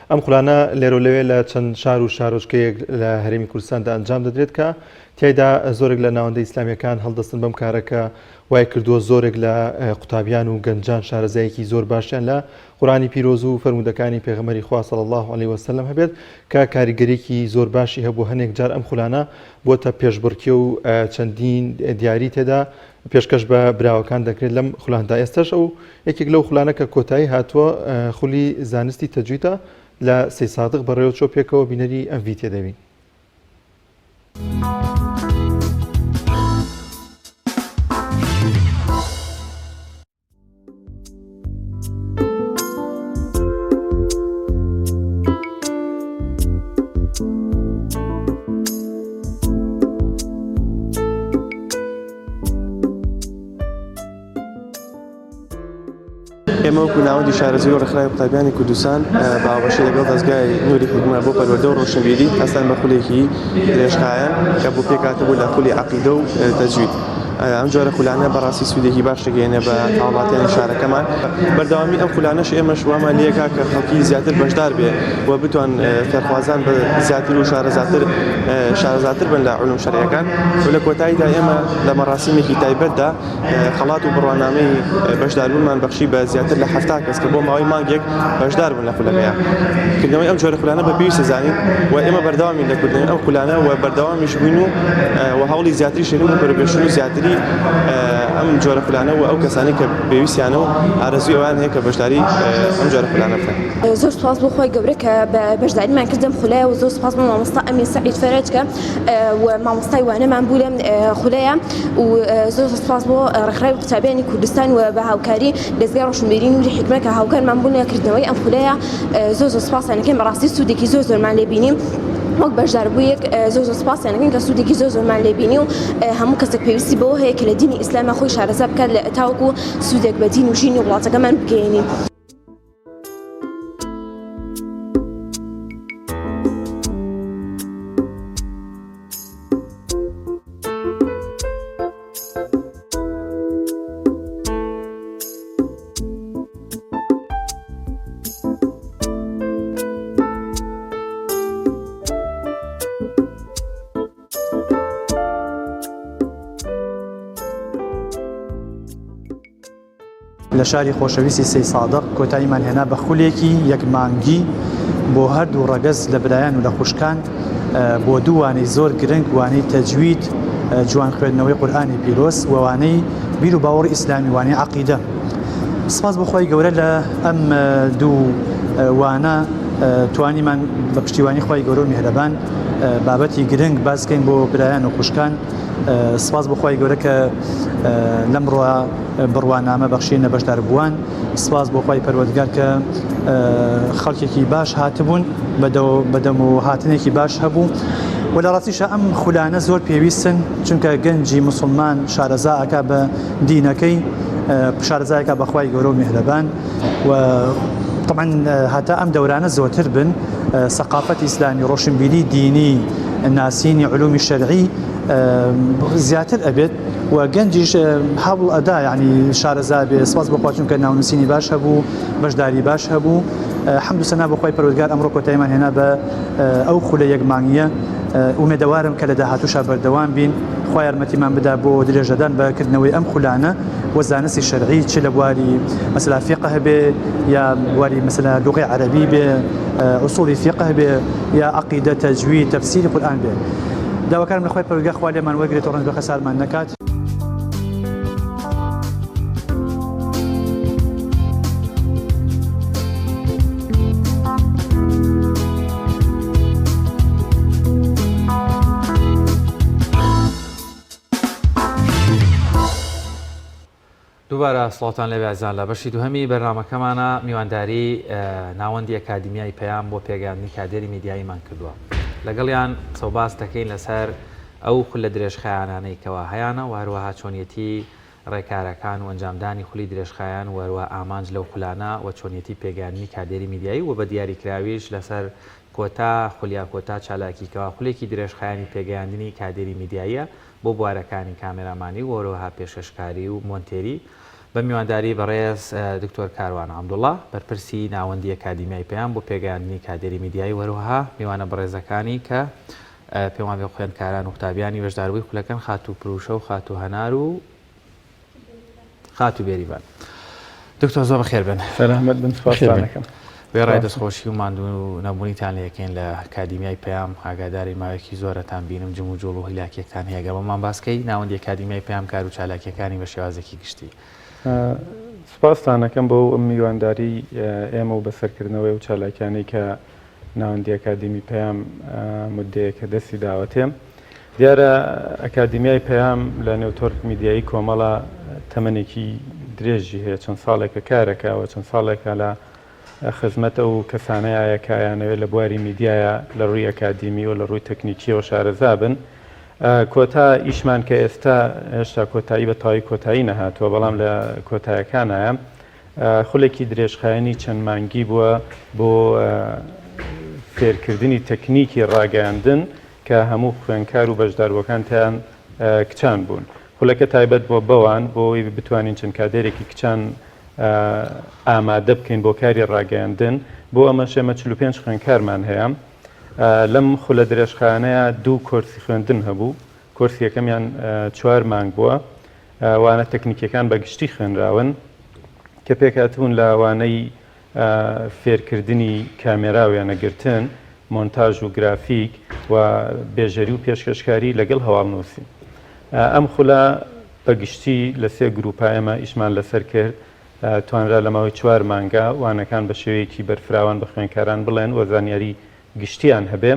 ئەم خولانە لێرە لەوێ لە چەند شار و شارۆچکەیەک لە هەرێمی کوردستاندا ئەنجام دەدرێت کە تیایدا زۆرێک لە ناوەندە ئیسلامیەکان هەڵدەستن بەم کارەکە وای کردووە زۆرێک لە قوتابیان و گەنجان شارەزایەکی زۆر باشیان لە قورآنی پیرۆز و فەرمودەکانی پێغەمبەری خوا صلی الله علیه وسلم هەبێت کە کاریگەریەکی زۆر باشی هەبوو. هەنێک جار ئەم خولانە بۆتە پێشبڕکێ و چەندین دیاری تێدا پێشکەش بە براوەکان دەکرێت لەم خولاندا. ئێستاش ئەو یەکێک لەو خولانە کە کۆتایی هاتووە خولی زانستی تەجویدە لە سەی سادق بەڕێوە چۆپێکەوە بینەری ئەم ڤیدیۆ دەبین. ئێمە وەکو ناوەندی شارەزای و ڕێکخراوی قوتابیانی کوردستان باوەشی لەگەڵ دەستگای نوری حکومەت بۆ پەروەردە و ڕۆشنبیری هەستان بە خولێکی درێژخایەن کە بۆ پێکاتبوو لە خولی عەقیدە و تەجوید. ئەم جۆرە خولانە بەڕاستی سوودێکی باش دەگەێنێ بە هاوڵاتیانی شارەکەمان. بەردەوامی ئەم خولانەش ئێمەش وامە لێکا کە خەڵکی زیاتر بەشدار بێ و بتوان فێرخوازان بە زیاتر و شارەزاتر بن لە علوم شەرعیەکان. و لە کۆتاییدا ئێمە لە مەراسیمێکی تایبەتدا خەڵات و بڕوانامەی بەشداربوونمان بەخشی بە زیاتر لە 70 کەس کە بۆ ماوەی مانگێک بەشدار بوون لە خولەکەیە. کردنەوەی ئەم جۆرە خولانە بە پێویستە زانین و ئێمە بەردەوامی لە کردنەوەی ئەم خولانە و بەردەوامیش بووین و هەوڵی زیاتری شێنین و پەروەردەبێشن و زیاتری ئەم جۆرە خولانە و ئەو کەسانی کە پێویستیانە و ئارەزوی ئەوان هەیە کە بەشداری ئەم جۆرە خولانە بکەن. زۆر سوپاس بۆ خۆی گەورە کە بە بەشداریمان کردم خولەیە و زۆر سوپاس بۆ مامۆستا ئەمین سەعید فەرەج کە و مامۆستای وانەمان بوو لەم خولەیە و زۆر سوپاس بۆ ڕێکخراوی قوتابیانی کوردستان و بە هاوکاری دەستگای ڕۆشنبیری نوری حکومەت کە هاوکارمان بوون لە کردنەوەی ئەم خولەیە. زۆر سوپاسیانەکەین بەڕاستی سوودێکی زۆر زۆرمان لێ بینیم. وەک بەشداربوویەک زۆر سوپاسیانەکەین کە سوودێکی زۆر زۆرمان لێ بینی و هەموو کەسێک پێویستی بەوە هەیە کە لە دینی ئیسلامە خۆی شارەزا بکات لە تاوەکو سوودێک بە دین و ژینی وڵاتەکەمان بگەێنین. لە شاری خۆشەویستی سەی سادق کۆتاییمان هێنا بە خولێکی یەک مانگی بۆ هەردوو ڕەگەز لە برایان و لە خوشکان بۆ دوو وانەی زۆر گرنگ، وانەی تەجوید جوان خوێندنەوەی قورئانی پیرۆز و وانەی بیر و باوەڕی ئیسلامی، وانەی عەقیدە. سپاس بۆ خۆی گەورە لە ئەم دوو وانە توانیمان بە پشتیوانی خۆی گەورە و میهرەبان بابەتی گرنگ باسکەین بۆ برایان و خوشکان. سپاس بۆ خۆی گەورە کە لەم ڕۆ بڕوانامە بەخشینە بەشدار بووان. سپاس بۆ خۆی پەروەردگار کە خەڵکێکی باش هاتبوون بەدەم و هاتنێکی باش هەبوو و لە ڕاستیشە ئەم خولانە زۆر پێویستن چونکە گەنجی مسلمان شارەزا ئەکا بە دینەکەی، شارەزایەکە بەخوای گەورە و میهرەبان و طبعا هەتا ئەم دەورانە زۆرتر بن سەقافەت ئیسلامی، ڕۆشنبیری دینی، ناسینی علومی شەرعی زیاتر ئەبێت و گەنجیش هەوڵ ئەدا یعنی شارەزا بێ. سپاس بۆ خوا چونکە ناونووسینی باش هەبوو، بەشداری باش هەبوو. حەمد و سەنا بۆ خۆی پەروەردگار ئەمڕۆ کۆتاییمان هێنا بە ئەو خولە یەک مانگیە. ئومێدەوارم کە لە داهاتووشا بەردەوام بین، خوا یارمەتیمان بدا بۆ درێژەدان بەکردنەوەی ئەم خولانە و زانستی شەرعی، چ لە بواری مەسەلا فیقه بێ یا بواری مەسەلا لوغەی عەرەبی بێ، ئوسوڵی فیقه بێ یا عەقیدە، تەجوید، تەفسیری قورئان بێ. داواکارم لە خۆی پەروەردگار خوا لێمان وەرگرێت و ڕەنج بە خەسارمان نەکات. دووبارە سڵاتان لە بەعزیزان لە بەشی دووهەمی بەرنامەکەمانە میوانداری ناوەندی ئەکادیمیای پەیام بۆ پێگەاندنی کادێری میدیاییمان کردووە. لەگەڵیان سەوباس دەکەین لەسەر ئەو خولە درێژخایانانەی کەوا هەیەە و هەروەها چۆنیەتی ڕێکارەکان و ئەنجامدانی خولی درێژخایان و هەروە ئامانج لەو خولانە و چۆنیەتی پێگەاندنی کادێری میدیایی و بە دیاریکراویش لەسەر کۆتا خولیا کۆتا چالاکیکەوە خولێکی درێژخایانی پێگەاندنی کادێری میدیاییە بۆ بوارەکانی کامێرامانی و هەروەها پێشکەشکاری و مۆنتێری بە میوانداری بەڕێز دکتۆر کاروان عەبدوڵڵا بەرپرسی ناوەندی ئەکادیمیای پەیام بۆ پێگەاندنی کادێری میدیایی و هەروەها میوانە بەڕێزەکانی کە پێوان بێ خوێندکاران و قوتابیانی بەشداربووی خولەکەن خاتوو پروشە و خاتوو هەنار و خات و بێریبان. دکتۆر زۆر بەخێر بن. سەلامەت بن، سوپاسدانەکەم. وێڕای دەستخۆشی و ماندوو نەبوونیتان لە یەکەین لە ئەکادیمیای پەیام ئاگاداری ماوەیەکی زۆرەتان بینم جم و جۆڵ و هیلاکێکتان هەیە گەڵمان باسکەی ناوەندی ئەکادیمیای پەیام کار و چالاکیەکانی بە شێوازێکی گشتی. سپاسدانەکەم بۆ ئەم میوانداری ئێمە و بەسەرکردنەوەی و چالاکیانەی کە ناوەندی ئەکادیمی پەیام مدەیەکە دەستی داوەتێم. دیارە ئەکادیمیای پەیام لە نێوتۆڕ میدیایی کۆمەڵە تەمەنێکی درێژی هەیە، چەند ساڵێکە کارەکەەوە، چەند ساڵێکە لە خزمەتە و کەسانەیەکایانەوێت لە بواری میدیایە لە ڕووی ئەکادیمی و لە ڕووی تەکنیکیەوە شارەزا بن. کۆتا ئیشمان کە ئێستا هێشتا کۆتایی بە تاوی کۆتایی نەهاتووە، بەڵام لە کۆتایەکانایە خولێکی درێژخایەنی چەند مانگی بووە بۆ فێرکردنی تەکنیکی ڕاگەاندن کە هەموو خوێنکار و بەشداروەکانتیان کچان بوون. خولەکە تایبەت بۆ بەوان بۆی بتوانین چەند کادێرێکی کچان ئامادە بکەین بۆ کاری ڕاگەاندن. بۆ ئەمە شێمە 45 خوێنکارمان هەیە. لەم خولە درێژخانەیە 2 کۆرسی خوێندن هەبوو. کۆرسی یەکەمیان 4 مانگ بووە، وانە تەکنیکیەکان بەگشتی خوێنراون کە پێکهاتبوون لە وانەی فێرکردنی کامێرا و یانەگرتن، مۆنتاژ و گرافیک و بێژەری و پێشکەشکاری لەگەڵ هەواڵنووسی. ئەم خولە بەگشتی لە 3 گروپایەمە ئیشمان لەسەر کرد، توانرا لە ماوەی 4 مانگە وانەکان بە شێوەیەکی بەرفراوان بە خوێنکاران بڵێن و زانیاری گشتیان هەبێ.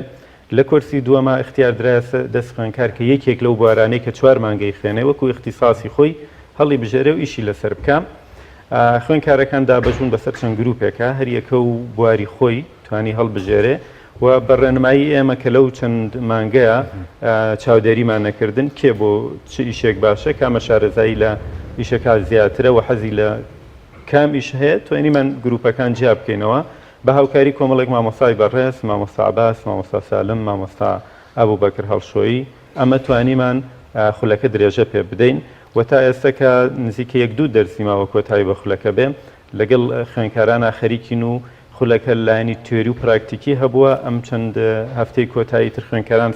لە کۆرسی دووەمە اختیار درایە دەست خوێنکار کە یەکێک لەو بوارانەی کە 4 مانگەی خوێنێ وەکو اختصاصی خۆی هەڵی بژێرێ و ئیشی لەسەر بکەم. خوێنکارەکان دابەژون بەسەر چەند گروپێکە، هەر یەکە و بواری خۆی توانی هەڵبژێرێ و بەڕێنمایی ئێمە کە لەو چەند مانگەیە چاودێریمان نەکردن کێ بۆ چ ئیشێک باشە، کامە شارەزایی لە ئیشەکە زیاترە و حەزی لە کام ئیش هەیە، توانیمان گروپەکان جیا بکەینەوە بە هاوکاری کۆمەڵێک مامۆستای بەڕێز، مامۆستا عەباس، مامۆستا سالم، مامۆستا ئەبوبەکر هەڵشۆیی. ئەمە توانیمان خولەکە درێژە پێ بدەین و تا ئێستا کە نزیکە 1-2 دەرسی ماوە کۆتایی بە خولەکە بێ لەگەڵ خوێنکارانە خەریکین و خولەکە لایەنی تێوری و پراکتیکی هەبووە. ئەم چەند هەفتەی کۆتایی تر خوێنکاران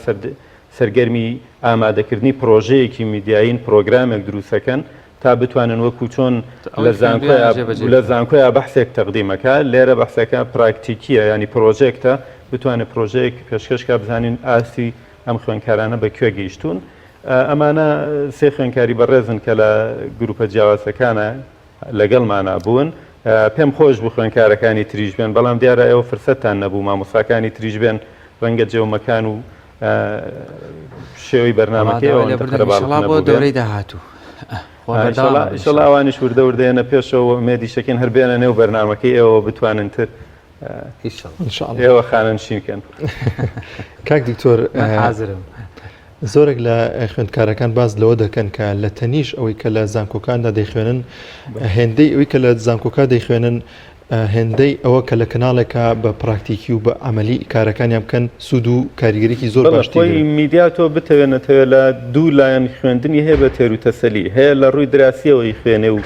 سەرگەرمی ئامادەکردنی پرۆژەیەکی میدیایین، پرۆگرامێک دروستەکەن تا بتوانن وەکو چۆن لە زانکۆیە بەحسێک تەقدیمەکە، لێرە بەحسەکە پراکتیکیە، ینی پرۆژێکتە بتوانێت پرۆژەیەک پێشکەشکە بزانین ئاسی ئەم خوێنکارانە بەکوێ گەیشتون. ئەمانە 3 خوێنکاری بەڕێزن کە لە گروپە جیاوازەکانە لەگەڵمانە بوون. پێم خۆش بوو خوێنکارەکانی تریش بێن، بەڵام دیارە ئێوە فرسەتان نەبوو مامۆستاکانی تریش بێن ڕەنگە جێومەکان و شێوەی بەرنامەکەیەوە بۆ دەورەی داهاتوو. ئینشاڵڵا ئەوانیش وردە وردەیەنە پێشەوە مێدیشەکەن هەر بێنە نێو بەرنامەکەی ئێوە بتوانن تر ئێوە خانەنشینکەن. کاک دکتۆر حازرم. زۆرێک لە خوێندکارەکان باز لەوە دەکەن کە لە تەنیش ئەوەی کە لە زانکۆکاندا دەیخوێنن، هێندەی ئەوەی کە لە زانکۆکە دەیخوێنن هێندەی ئەوە کە لە کەناڵێکە بە پراکتیکی و بە عملی کارەکانیان بکەن سوود و کاریگەریکی زۆر باشی میدیا تۆ بتەوێنێتەوە لە 2 لایەن خوێندنی هەیە بە تێر و تەسەلی، هەیە لە ڕووی دراسیەوەی خوێنێ و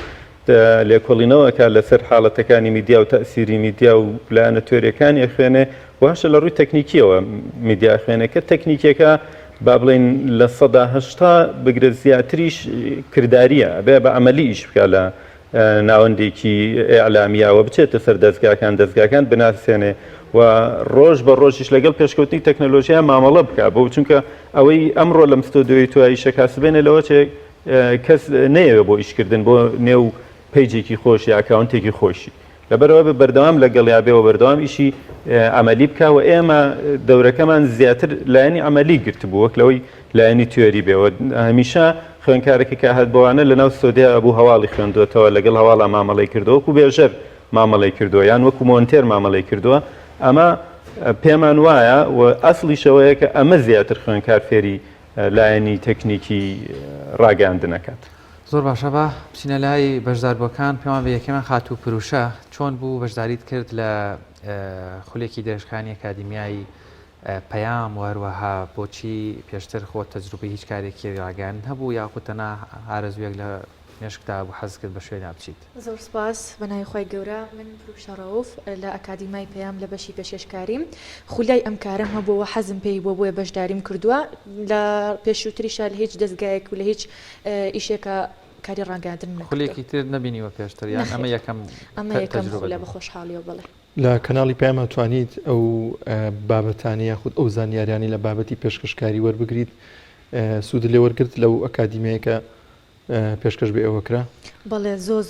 لێکۆڵینەوەکە لەسەر حاڵەتەکانی میدیا و تەسیری میدیا و لایەنە توێریەکانی خوێنێ، واشە لە ڕووی تەکنیکیەوە میدیا خوێنێ کە تەکنیکێکە با بڵێن لە 180 بگرە زیاتریش کردداریە بێ بە عملی ئیش بکە لە ناوەندێکی ئێعلامیاوە بچێتە سەر دەستگاکان بناسیێنێ و ڕۆژ بە ڕۆژیش لەگەڵ پێشکەوتنی تەکنۆلۆژیا مامەڵە بکە بۆ چونکە ئەوەی ئەمڕۆ لەم ستۆدیۆی توایی شەکاسبێنێ لەوە کەس نەیەوێ بۆ ئیشکردن بۆ نێو پیجێکی خۆش یا ئەکاونتێکی خۆشی، لەبەرەوە بەردەوام لەگەڵیا بێەوە بەردەوام ئیشی عملی بکەوە. ئێمە دەورەکەمان زیاتر لایەنی عملی گرتبوو وەک لەوەی لایەنی توێری بێەوە. هەمیشە خوێنکارێکی کە هات بۆوانە لەناو سۆدیا ئەبوو هەواڵی خوێندوێتەوە لەگەڵ هەواڵە مامەڵی کردەوە وەکو بێژەر مامەڵی کردووە یان وەکو مۆنتێر مامەڵی کردووە. ئەمە پێمان وایە و ئەسڵیشەوەیە کە ئەمە زیاتر خوێنکار فێری لایەنی تەکنیکی ڕاگەاندنەکات. زۆر باشە بە بچینە لای بەشداربووەکان. پێمان بە یەکەمان خات و پروشە چۆن بوو بەشداریت کرد لە خولێکی درێژخانی ئەکادیمیای پەیام و هەروەها بۆچی پێشتر خۆ تەجروبەی هیچ کارێکی ڕاگەاندن هەبوو یاخودتەنها ئارەزویەک لە مێشکدا بوو حەز کرد بە شوێنە بچیت؟ زۆر سپاس بەنای خۆی گەورە. من پروشە ڕەوف لە ئەکادیمای پەیام لە بەشی پێشێشکاریم. خولای ئەم کارم هەبووە حەزم پێی بۆیە بەشداریم کردووە. لە پێشووتریشە لە هیچ دەستگایەک و لە هیچ ئیشێکە کاری ڕاگەاندن خولێکی تر نبینیوە پێشتریان ئەمە یەکەم خولە بە خۆشحاڵیەوە بڵێ لە کەناڵی پێمە توانیت ئەو بابەتانی یاخود ئەو زانیاریانی لە بابەتی پێشکەشکاری وەربگریت سوود لێ وەرگرت لەو ئەکادیمیەکە پێشکەش بێ ئەوەکرا بەڵێ زۆر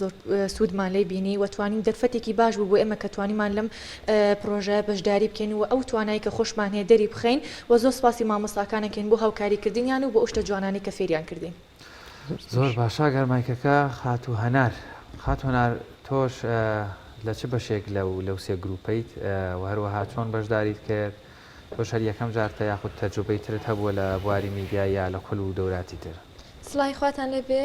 سوودمان لێ بینی وەتوانین دەرفەتێکی باش بوو بۆ ئێمە کە توانیمان لەم پرۆژە بەشداری بکەین و ئەو توانایی کە خۆشمان هەیە دەری بخەین و زۆر سپاسی مامۆستاکانەکەین بۆ هاوکاریکردنیان و بۆ ئەو شتە جوانانی کە فێریان کردین زۆر باشا گەرمایکەکە خات و هەنار تۆش لە چ بەشێک لەو سێ گروپیت و هەروەها چۆن بەشداریت کرد تۆش هەر یەکەم جارتە یاخود تەجروبەی ترت هەبووە لە بواری میدیای یا لە خول و دەوراتی تر سڵای خواتان لەبێ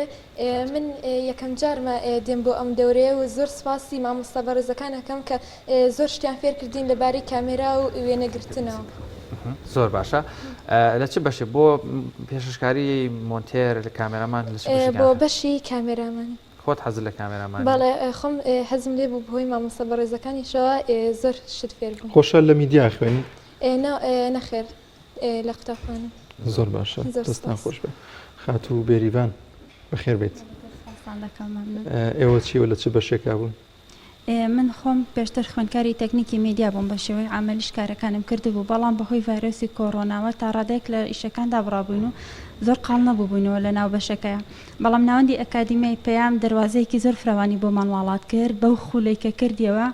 من یەکەم جارمە دێم بۆ ئەم دەورەیە و زۆر سپاسی مامۆستا بەڕێزەکانەکەم کە زۆر شتیان فێر کردین لەبارەی کامێرا و وێنەگرتنەوە زۆر باشە لە چ بەشێ بۆ پێشکاری مۆنتێر لە کامێرامان بۆ بەشی کامێرامان خۆت حەز لە کامێرامان بەڵێ خۆم حەزم لێ بوو بۆی مامۆستا بەڕێزەکانیشەوە زۆر شت فێر بوون خۆشە لە میدیا خوێنی نەخێر لە قوتابخانە زۆر باشە دەستان خۆش بێ خات و بێریڤان بەخێر بێت ئێوە چیوە لە چ بەشێکا بوون من خۆم پێشتر خوێندکاری تەکنیکی میدیا بووم بە شێوەی عملیش کارەکانم کردبوو بەڵام بەهۆی ڤایرۆسی کۆڕۆناوە تا ڕادێک لە ئیشەکاندا بڕابووین و زۆر قاڵ نەبووبووینەوە لە ناو بەشەکەیە بەڵام ناوەندی ئەکادیمیای پێیام دەواازەیەکی زۆر فراوانی بۆمان وڵات کرد بەو خولەیکە کردیەوە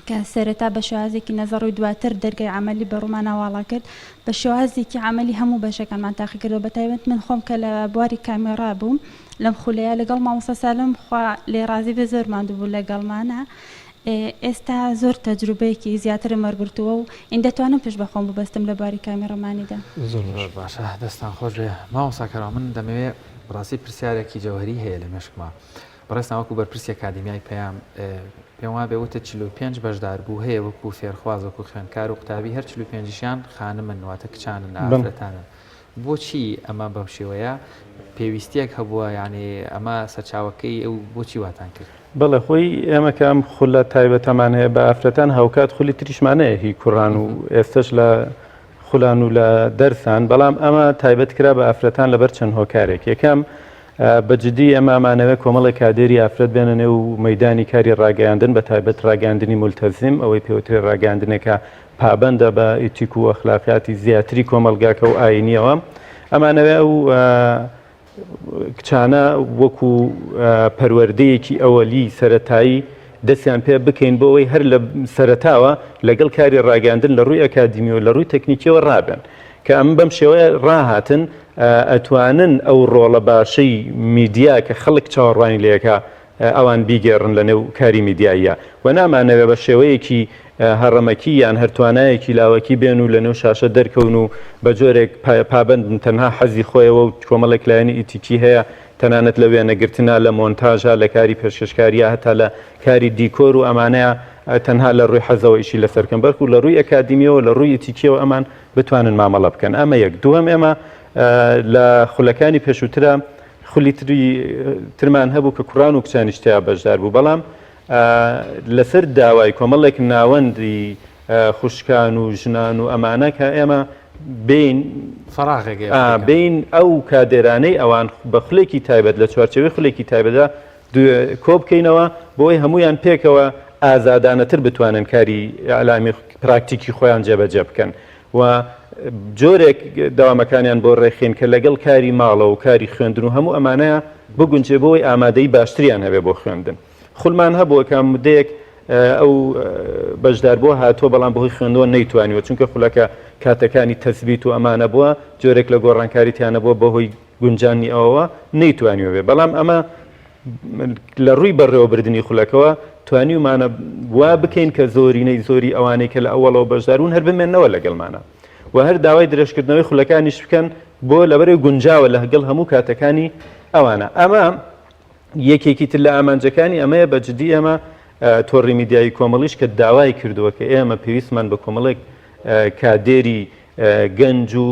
کە سەرەتا بە شێوازێکی نەزەڕووی دواتر دەرگای عملی بە ڕوومانەواڵا کرد بە شێوازێکی عملی هەموو بەشەکانمان تاقی کردەوە بە تایبەت من خۆم کە لە بواری کامێرا بووم لەم خولەیە لەگەڵ مامۆستا سالم خوا لێ ڕازی بێ زۆر ماندوو بوو لەگەڵمانە ئێستا زۆر تەجروبەیەکی زیاترم وەرگرتووە و ئین دەتوانم پێش بەخۆم ببەستم لە باری کامێرەمانیدا زۆر باشە دەستان خۆش بێ مامۆستاکەڕ من دەمەوێت ڕاستی پرسیارێکی جەوهری هەیە لە مێشکما بەڕێستان وەکو بەرپرسی ئەکادیمیای پێیام پێم وا بێ وتە 45 بەشدار بوو هەیە وەکو فێرخواز وەکو خوێندکار و قوتابی هەر 45یان خانمن واتە کچانن ئافرەتانن بۆچی ئەمە بەم شێوەیە پێویستیەک هەبووە یعنی ئەمە سەرچاوەکەی ئەو بۆچی واتان کرد بەڵێ خۆی ئێمە کە ئەم خولە تایبەتەمان هەیە بە ئافرەتان هاوکات خولی تریشمانەیە هی کوڕان و ئێستش لە خولان و لە دەرسان بەڵام ئەمە تایبەت کرا بە ئافرەتان لەبەر چەند هۆکارێک یەکەم بەجددی ئەمامانەوە کۆمەڵی کادێری ئافرەت بێنە و مەدانی کاری ڕاگەاندن بە تایبەت ڕاگەاندنی مولتەزیم ئەوەی پێوتری ڕاگەاندنێکە پابندە بە ئیتیک و ئەخلاقیاتی زیاتری کۆمەلگاکە و ئاینیەوە ئەمانەوە ئەو کچانە وەکو پەروەردەیەکی ئەوەلی سەرەتایی دەستیان پێ بکەین بۆ ئەوەی هەر لە سەرەتاوە لەگەڵ کاری ڕاگەاندن لە ڕووی ئەکادیمی و لە ڕووی تەکنیکیەوە ڕابن کە ئەم بەم شێوەیە ڕاهاتن ئەتوانن ئەو ڕۆڵە باشەی میدیا کە خەڵک چاوەڕوانی لەکە ئەوان بیگەڕن لە نێو کاری میدیاییە و نامانەوێت بە شێوەیەکی هەڕەمەکی یان هەرتوانایەکی لاوەکی بێن و لە نێو شاشە دەرکەون و بە جۆرێک پابند تەنها حەزی خۆیەوە و کۆمەڵێک لایەنی ئیتیکی هەیە تەنانەت لە وێنەگرتنە لە مۆنتاژە لە کاری پێشکەشکاریە هەتا لە کاری دیکۆر و ئەمانەیە تەنها لە ڕووی حەزەوە ئیشی لەسەرکەم بەرک و لە ڕووی ئەکادیمیەوە لە ڕووی ئیتیکیەوە ئەمان بتوانن مامەڵە بکەن ئەمە یەک دووەم ئێمە لە خولەکانی پێشووترە خولی ترمان هەبوو کە کوڕان و کچانی شتیا بەشدار بوو بەڵام لەسەر داوای کۆمەڵێک ناوەندی خوشکان و ژنان و ئەمانە کە ئێمە بین ئەو کادێرانەی ئەوان بە خولێکی تایبەت لە چوارچەوەی خولێکی تایبەتدا کۆ بکەینەوە بۆی هەمویان پێکەوە ئازادانەتر بتوانن کاری ئەلامی پراکتیکی خۆیان جێبەجێ بکەن و جۆرێک داوامەکانیان بۆ ڕێخین کە لەگەڵ کاری ماڵە و کاری خوێندن و هەموو ئەمانەیە بگونجێ بۆی ئامادەی باشتریان هەبێ بۆ خوێندن خولمان هەبووە کە مدەیەک ئەو بەشدار بۆ هاتووە بەڵام بەهۆی خوێندنەوە نەیتوانیوە چونکە خولەکە کاتەکانی تەسبیت و ئەمانە بووە جۆرێک لە گۆڕانکاریتیانە بووە بەهۆی گونجانی ئەوەوە نەیتوانیوە بەڵام ئەمە لە ڕووی بەڕێوەبردننی خولەکەەوە توانیومانە وا بکەین کە زۆری ئەوانەی کە لە ئەوڵەوە بەشدارون هەر بمێنەوە لەگەڵمانە و هەر داوای درێژکردنەوەی خولەکانیش بکەن بۆ لەبەرەوەی گونجاوە لە هەگەڵ هەموو کاتەکانی ئەوانە ئەمە یەکێکی تر لە ئامانجەکانی ئەمەیە بەجددی ئێمە تۆڕی میدیایی کۆمەڵیش کە داوای کردووە کە ئێمە پێویستمان بە کۆمەڵێک کادێری گەنج و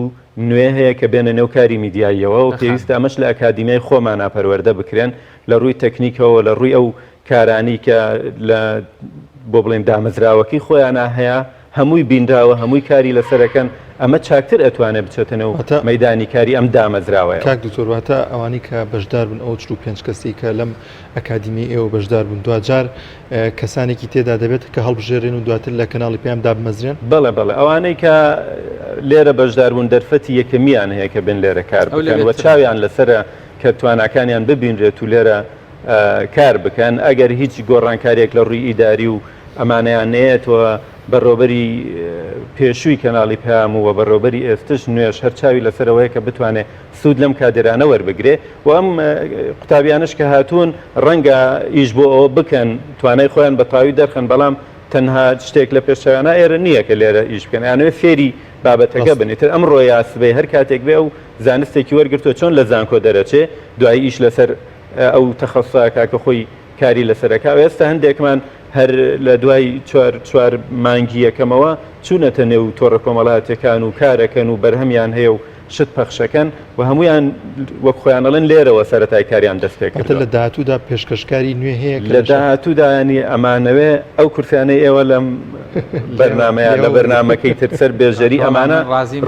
نوێ هەیە کە بێنە نێو کاری میدیاییەوە و پێویستە ئەمەش لە ئەکادیمیای خۆمان پەروەردە بکرێن لە ڕووی تەکنیکەوە لە ڕووی ئەو کارانی کە بۆ بڵێن دامەزراوەکەی خۆیانە هەیە هەمووی بینراوە هەمووی کاری لەسەرەکەن ئەمە چاکتر ئەتوانێت بچێتنەوە مەدانی کاری ئەم دامەزراوەیە. کاک دکتۆر واتە ئەوانی کە بەشدار بن ئەو 45 کەسی کە لەم ئەکادمی ئێوە بەشدار بوون دوجار کەسانێکی تێدا دەبێت کە هەڵبژێڕێن و دواتر لە کەناڵی پێیان دابمەزرێن. بەڵێ بەڵێ ئەوانەی کە لێرە بەشدار بوون دەرفەتی یەکەمیان هەیە کە بن لێرە کار بکەن و چاویان لەسرە کە تواناکانیان ببینرێت و لێرە کار بکەن ئەگەر هیچ گۆڕانکاریێک لە ڕووی ئیداری و ئەمانەیان نەیەتەوە بەڕۆبەری پێشووی کەناڵی پێیام و بەڕۆبەری ئێستش نوێش هەر چاوی لەسەرەوەی کە بتوانێت سوود لەم کادرانە وەربگرێ و ئەم قوتابیانش کە هاتوون ڕەنگە ئیش بۆ ئەوە بکەن توانای خۆیان بە تاوی دەرخن بەڵام تەنها شتێک لە پێشەوانە ئێرە نییە کە لێرە ئیش بکەن یانوێ فێری بابەتەکە بنێتتر ئەم ڕۆی یاسبەی هەر کاتێک بێ و زانستێکی وەرگرتووە چۆن لە زانکۆ دەرەچێ دوایی ئیش لەسەر ئەو تەخەسوساکە کە خۆی کاری لەسەرەکە ئێستا هەندێکمان هەر لە دوای چوار مانگی یەکەمەوە چوونەتە نێو تۆڕە کۆمەڵاتەکان و کارەکەن و بەرهەمیان هەیە و شت پەخشەکەن و هەمویان وەک خۆیانەڵێن لێرەوە سەرەتای کاریان دەست پێ کرد. لە داهاتوودا پێشکەشکاری نوێ هەیە لە داهاتوودانی ئەمانەوە ئەو کورسیانەی ئێوە لەم بەرنامەیە لە بەرنامەکەی ترسەر بێژەری ئەمانە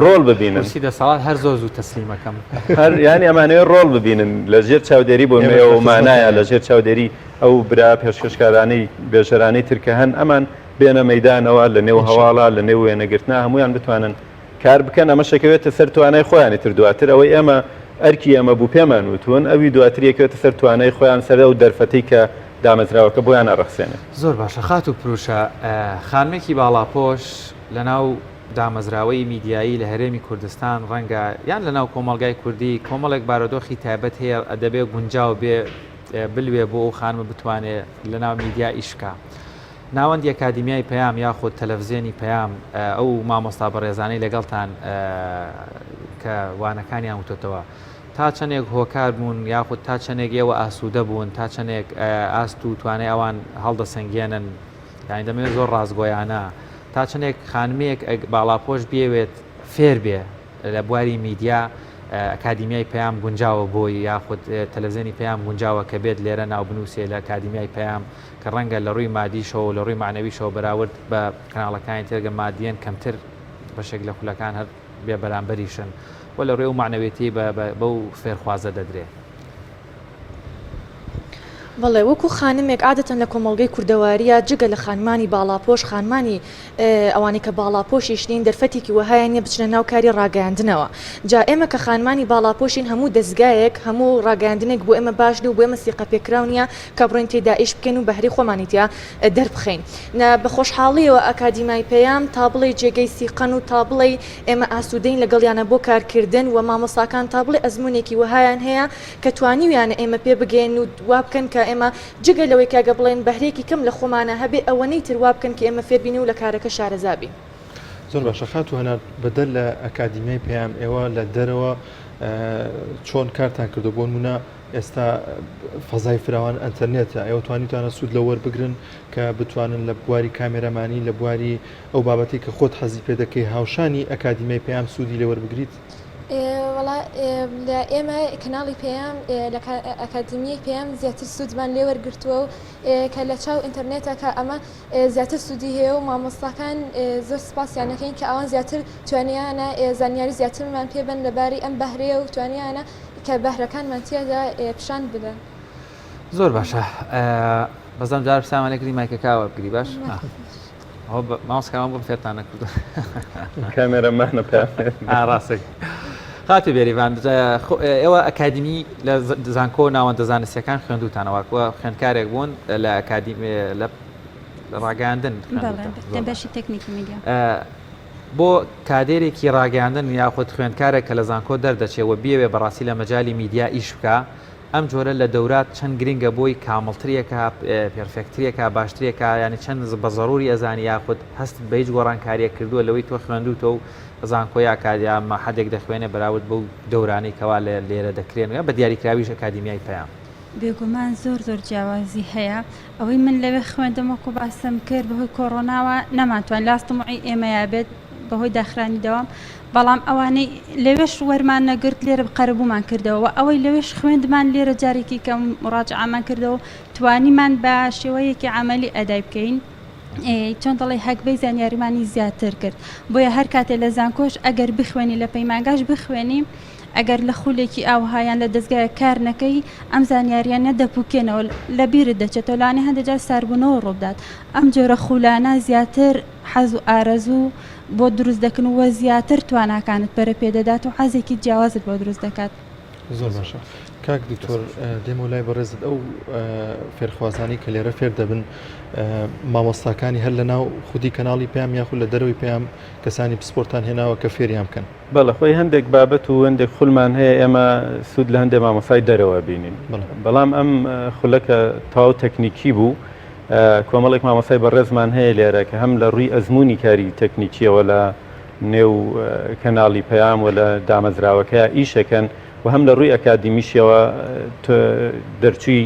ڕۆڵ ببینن دەسەڵات هەر زۆر زوو تەسلیمەکەم هەر ینی ئەمانەوە ڕۆڵ ببینن لە ژێر چاودێری بۆ مێەوە مانایە لە ژێر چاودێری ئەو برا پێشکەشکارانەی بێژەرانەی ترکە هەن ئەمان بێنە مەدانەوە لە نێو هەواڵا لە نێو وێنەگرتنا هەمویان بتوانن کار بکەن ئەمە شەکەوێتە سەر توانای خۆیانی تر دواتر ئەوەی ئێمە ئەرکی ئەمە بوو پێمان وتون ئەوی دواتر یەکێتە سەر توانای خۆیان سەر و دەرفەتی کە دامەزراوەکە بۆیان ئەڕەخسێنێ. زۆر باشە خات و پروشە خانمێکی باڵاپۆش لە ناو دامەزراوەی میدیایی لە هەرێمی کوردستان ڕەنگە یان لە ناو کۆمەلگای کوردی کۆمەڵێک بارودۆخی تایبەت هەیە ئەدەبێ گونجاو بێ بلوێ بۆ ئەو خانمە بتوانێت لە ناو میدیا ئیشکا. ناوەندی ئەکادیمیای پەیام یاخود تەلەڤیزیۆنی پەیام ئەو مامۆستا بەڕێزانەی لەگەڵتان کە وانەکانیان وتۆتەوە تا چەندێک هۆکار بوون یاخود تا چەندێک ئێوە ئاسوودە بوون تا چەندێک ئاست و توانای ئەوان هەڵدەسەنگێنن یانی دەمەوێت زۆر ڕازگۆیانە تا چەندێک خانمەیەک باڵاپۆش بێوێت فێر بێ لە بواری میدیا ئەکادیمیای پەیام گونجاوە بۆی یاخود تەلەڤیزیۆنی پەیام گونجاوە کە بێت لێرە ناو بنووسێ لە ئەکادیمیای پەیام کە ڕەنگە لە ڕووی مادیشەوە لە ڕووی معنەویشەوە بەراورد بە کەناڵەکانی تێگە مادیەن کەمتر بەشێک لە خولەکان هەر بێ بەرامبەریشن و لە ڕێ و معنەوێتی بەو فێرخوازە دەدرێت. بەڵێ وەکو خانمێک عادەتەن لە کۆمەڵگەی کوردەواریە جگە لە خانمانی باڵاپۆش خانمانی ئەوانەی کە باڵاپۆشیشتین دەرفەتێکی وهایە نیە بچنە ناو کاری ڕاگەاندنەوە. جا ئێمە کە خانمانی باڵاپۆشین هەموو دەستگایەک هەموو ڕاگەاندنێک بۆ ئێمە باش و بۆ ئێمە سیقە پێکراونیە کە بڕۆین تێدا ئیش بکەین و بەهری خۆمانیتیا دەربخەین. بە خۆشحاڵیەوە ئەکادیمای پەیام تا بڵێ جێگەی سیقەن و تا بڵێ ئێمە ئاسوودەین لەگەڵیانە بۆ کارکردن و مامۆساکان تا بڵێ ئەزمونێکی وهایان هەیە کە توانیویانە ئێمە پێ بگەین و وا بکەن کە ئێمە جگە لەوەی کاگە بڵێن بەهرێکی کەم لە خۆمانە هەبێ ئەوەنەی تروا بکەن کە ئێمە فێربینی و لە کارەکە شارەزابی. زۆر باشە خات و هەنار بەدەر لە ئەکادیمیای پەیام ئێوە لە دەرەوە چۆن کارتان کردو بۆ نمونە ئێستا فەزای فراوان ئەنتەرنێتە ئێوە توانیتانە سوود لە وەربگرن کە بتوانن لە بواری کامێرەمانی لە بواری ئەو بابەتی کە خۆت حەزی پێ دەکەی هاوشانی ئەکادیمیای پەیام سوودی لە وەربگریت؟ وڵا لە ئێمە کەناڵی پەیام لە ئەکادیمیای پەیام زیاتر سوودمان لێ وەرگرتووە و کە لە چاو ئینتەرنێتەکە ئەمە زیاتر سوودی هەیە و مامۆستاکان زۆر سپاسیانەکەین کە ئەوان زیاتر توانیانە زانیاری زیاترمان پێبن لەباری ئەم بەهرەیە و توانیانە کە بەهرەکانمان تێدا پیشان بدەن. زۆر باشە بەزەم جار سامانێکری مایکەکەوە بگری باش ماسکەوان بم فێرتان نەکردو کامێرەمانە پێ ڕاستێک. خاتی بێریڤان ئێوە ئەکادیمی لە زانکۆ ناوەندە زانستیەکان خوێندوتانەوە خوێندکارێک بوون لە ئەکادیمی لە ڕاگەاندن بەشی تەکنیکی میدیا بۆ کادێرێکی ڕاگەاندن یاخود خوێندکارێک کە لە زانکۆ دەردەچێەوە بێوێ بەڕاستی لە مەجای میدیا ئیش بکە ئەم جۆرە لە دەورات چەند گرنگە بۆی کامڵترێکە پێرفێکترێکە باشترێکە ینی چەند بە زەڕوری ئەزانی یاخود هەست بە هیچ گۆڕانکاریە کردووە لەوەی تۆ خوێندوتەوە و زانکۆی ئاکادیامە حدێک دەخوێنێ بەراورد بەو دەورانەی کەوا لێرە دەکرێن بە دیاریکراویش ئەکادیمیای پەیام. بێگومان زۆر جیاوازی هەیە ئەوەی من لەوێ خوێندەمەکو باسم کرد بەهۆی کۆڕۆناوە نەماتوان لاستمعی ئێمەیە بێت بەهۆی داخرانی دەوام بەڵام ئەوانەی لەوێش وەرمان نەگرت لێرە بقەرەبوومان کردەوە ئەوەی لەوێش خوێندمان لێرە جارێکی کەم ڕاجعامان کردەوە توانیمان بە شێوەیەکی عملی ئەدای بکەین چۆن دەڵێ هەکبەی زانیاریمانی زیاتر کرد بۆیە هەر کاتێ لە زانکۆش ئەگەر بخوێنی لە پەیمانگاش بخوێنی ئەگەر لە خولێکی ئاوهایان لە دەستگای کار نەکەی ئەم زانیاریان نەدەپوکێنەوە لە بیرت دەچێتەوە لانێ هەندێکجار ساربوونەوە ڕوودات ئەم جۆرە خولانە زیاتر حەز و ئارەزوو بۆ دروست دەکەن وە زیاتر تواناکانت بەرە پێدەدات و حەزێکی جیاوازت بۆ دروست دەکات. زۆر باشە کاک دکتۆر دێمە لای بەڕێزت ئەو فێرخوازانی کە لێرە فێر دەبن مامۆستاکانی هەر لە ناو خودی کەناڵی پێیان یاخود لە دەرەوەی پێیان کەسانی پسپۆرتان هێناوە کە فێریان بکەن. بەڵە خۆی هەندێک بابەت و هەندێک خولمان هەیە ئێمە سوود لە هەندێک مامۆسای دەرەوە بینین بەڵام ئەم خولەکە تاو تەکنیکی بوو کۆمەڵێک مامۆسای بەڕێزمان هەیە لێرە کە هەم لە ڕووی ئەزمموی کاری تەکنیکیەوە لە نێو کەناڵی پەیام و لە دامەزراوەکە ئیشەکەن و هەم لە ڕووی ئەکادیمیشیەوە دەرچووی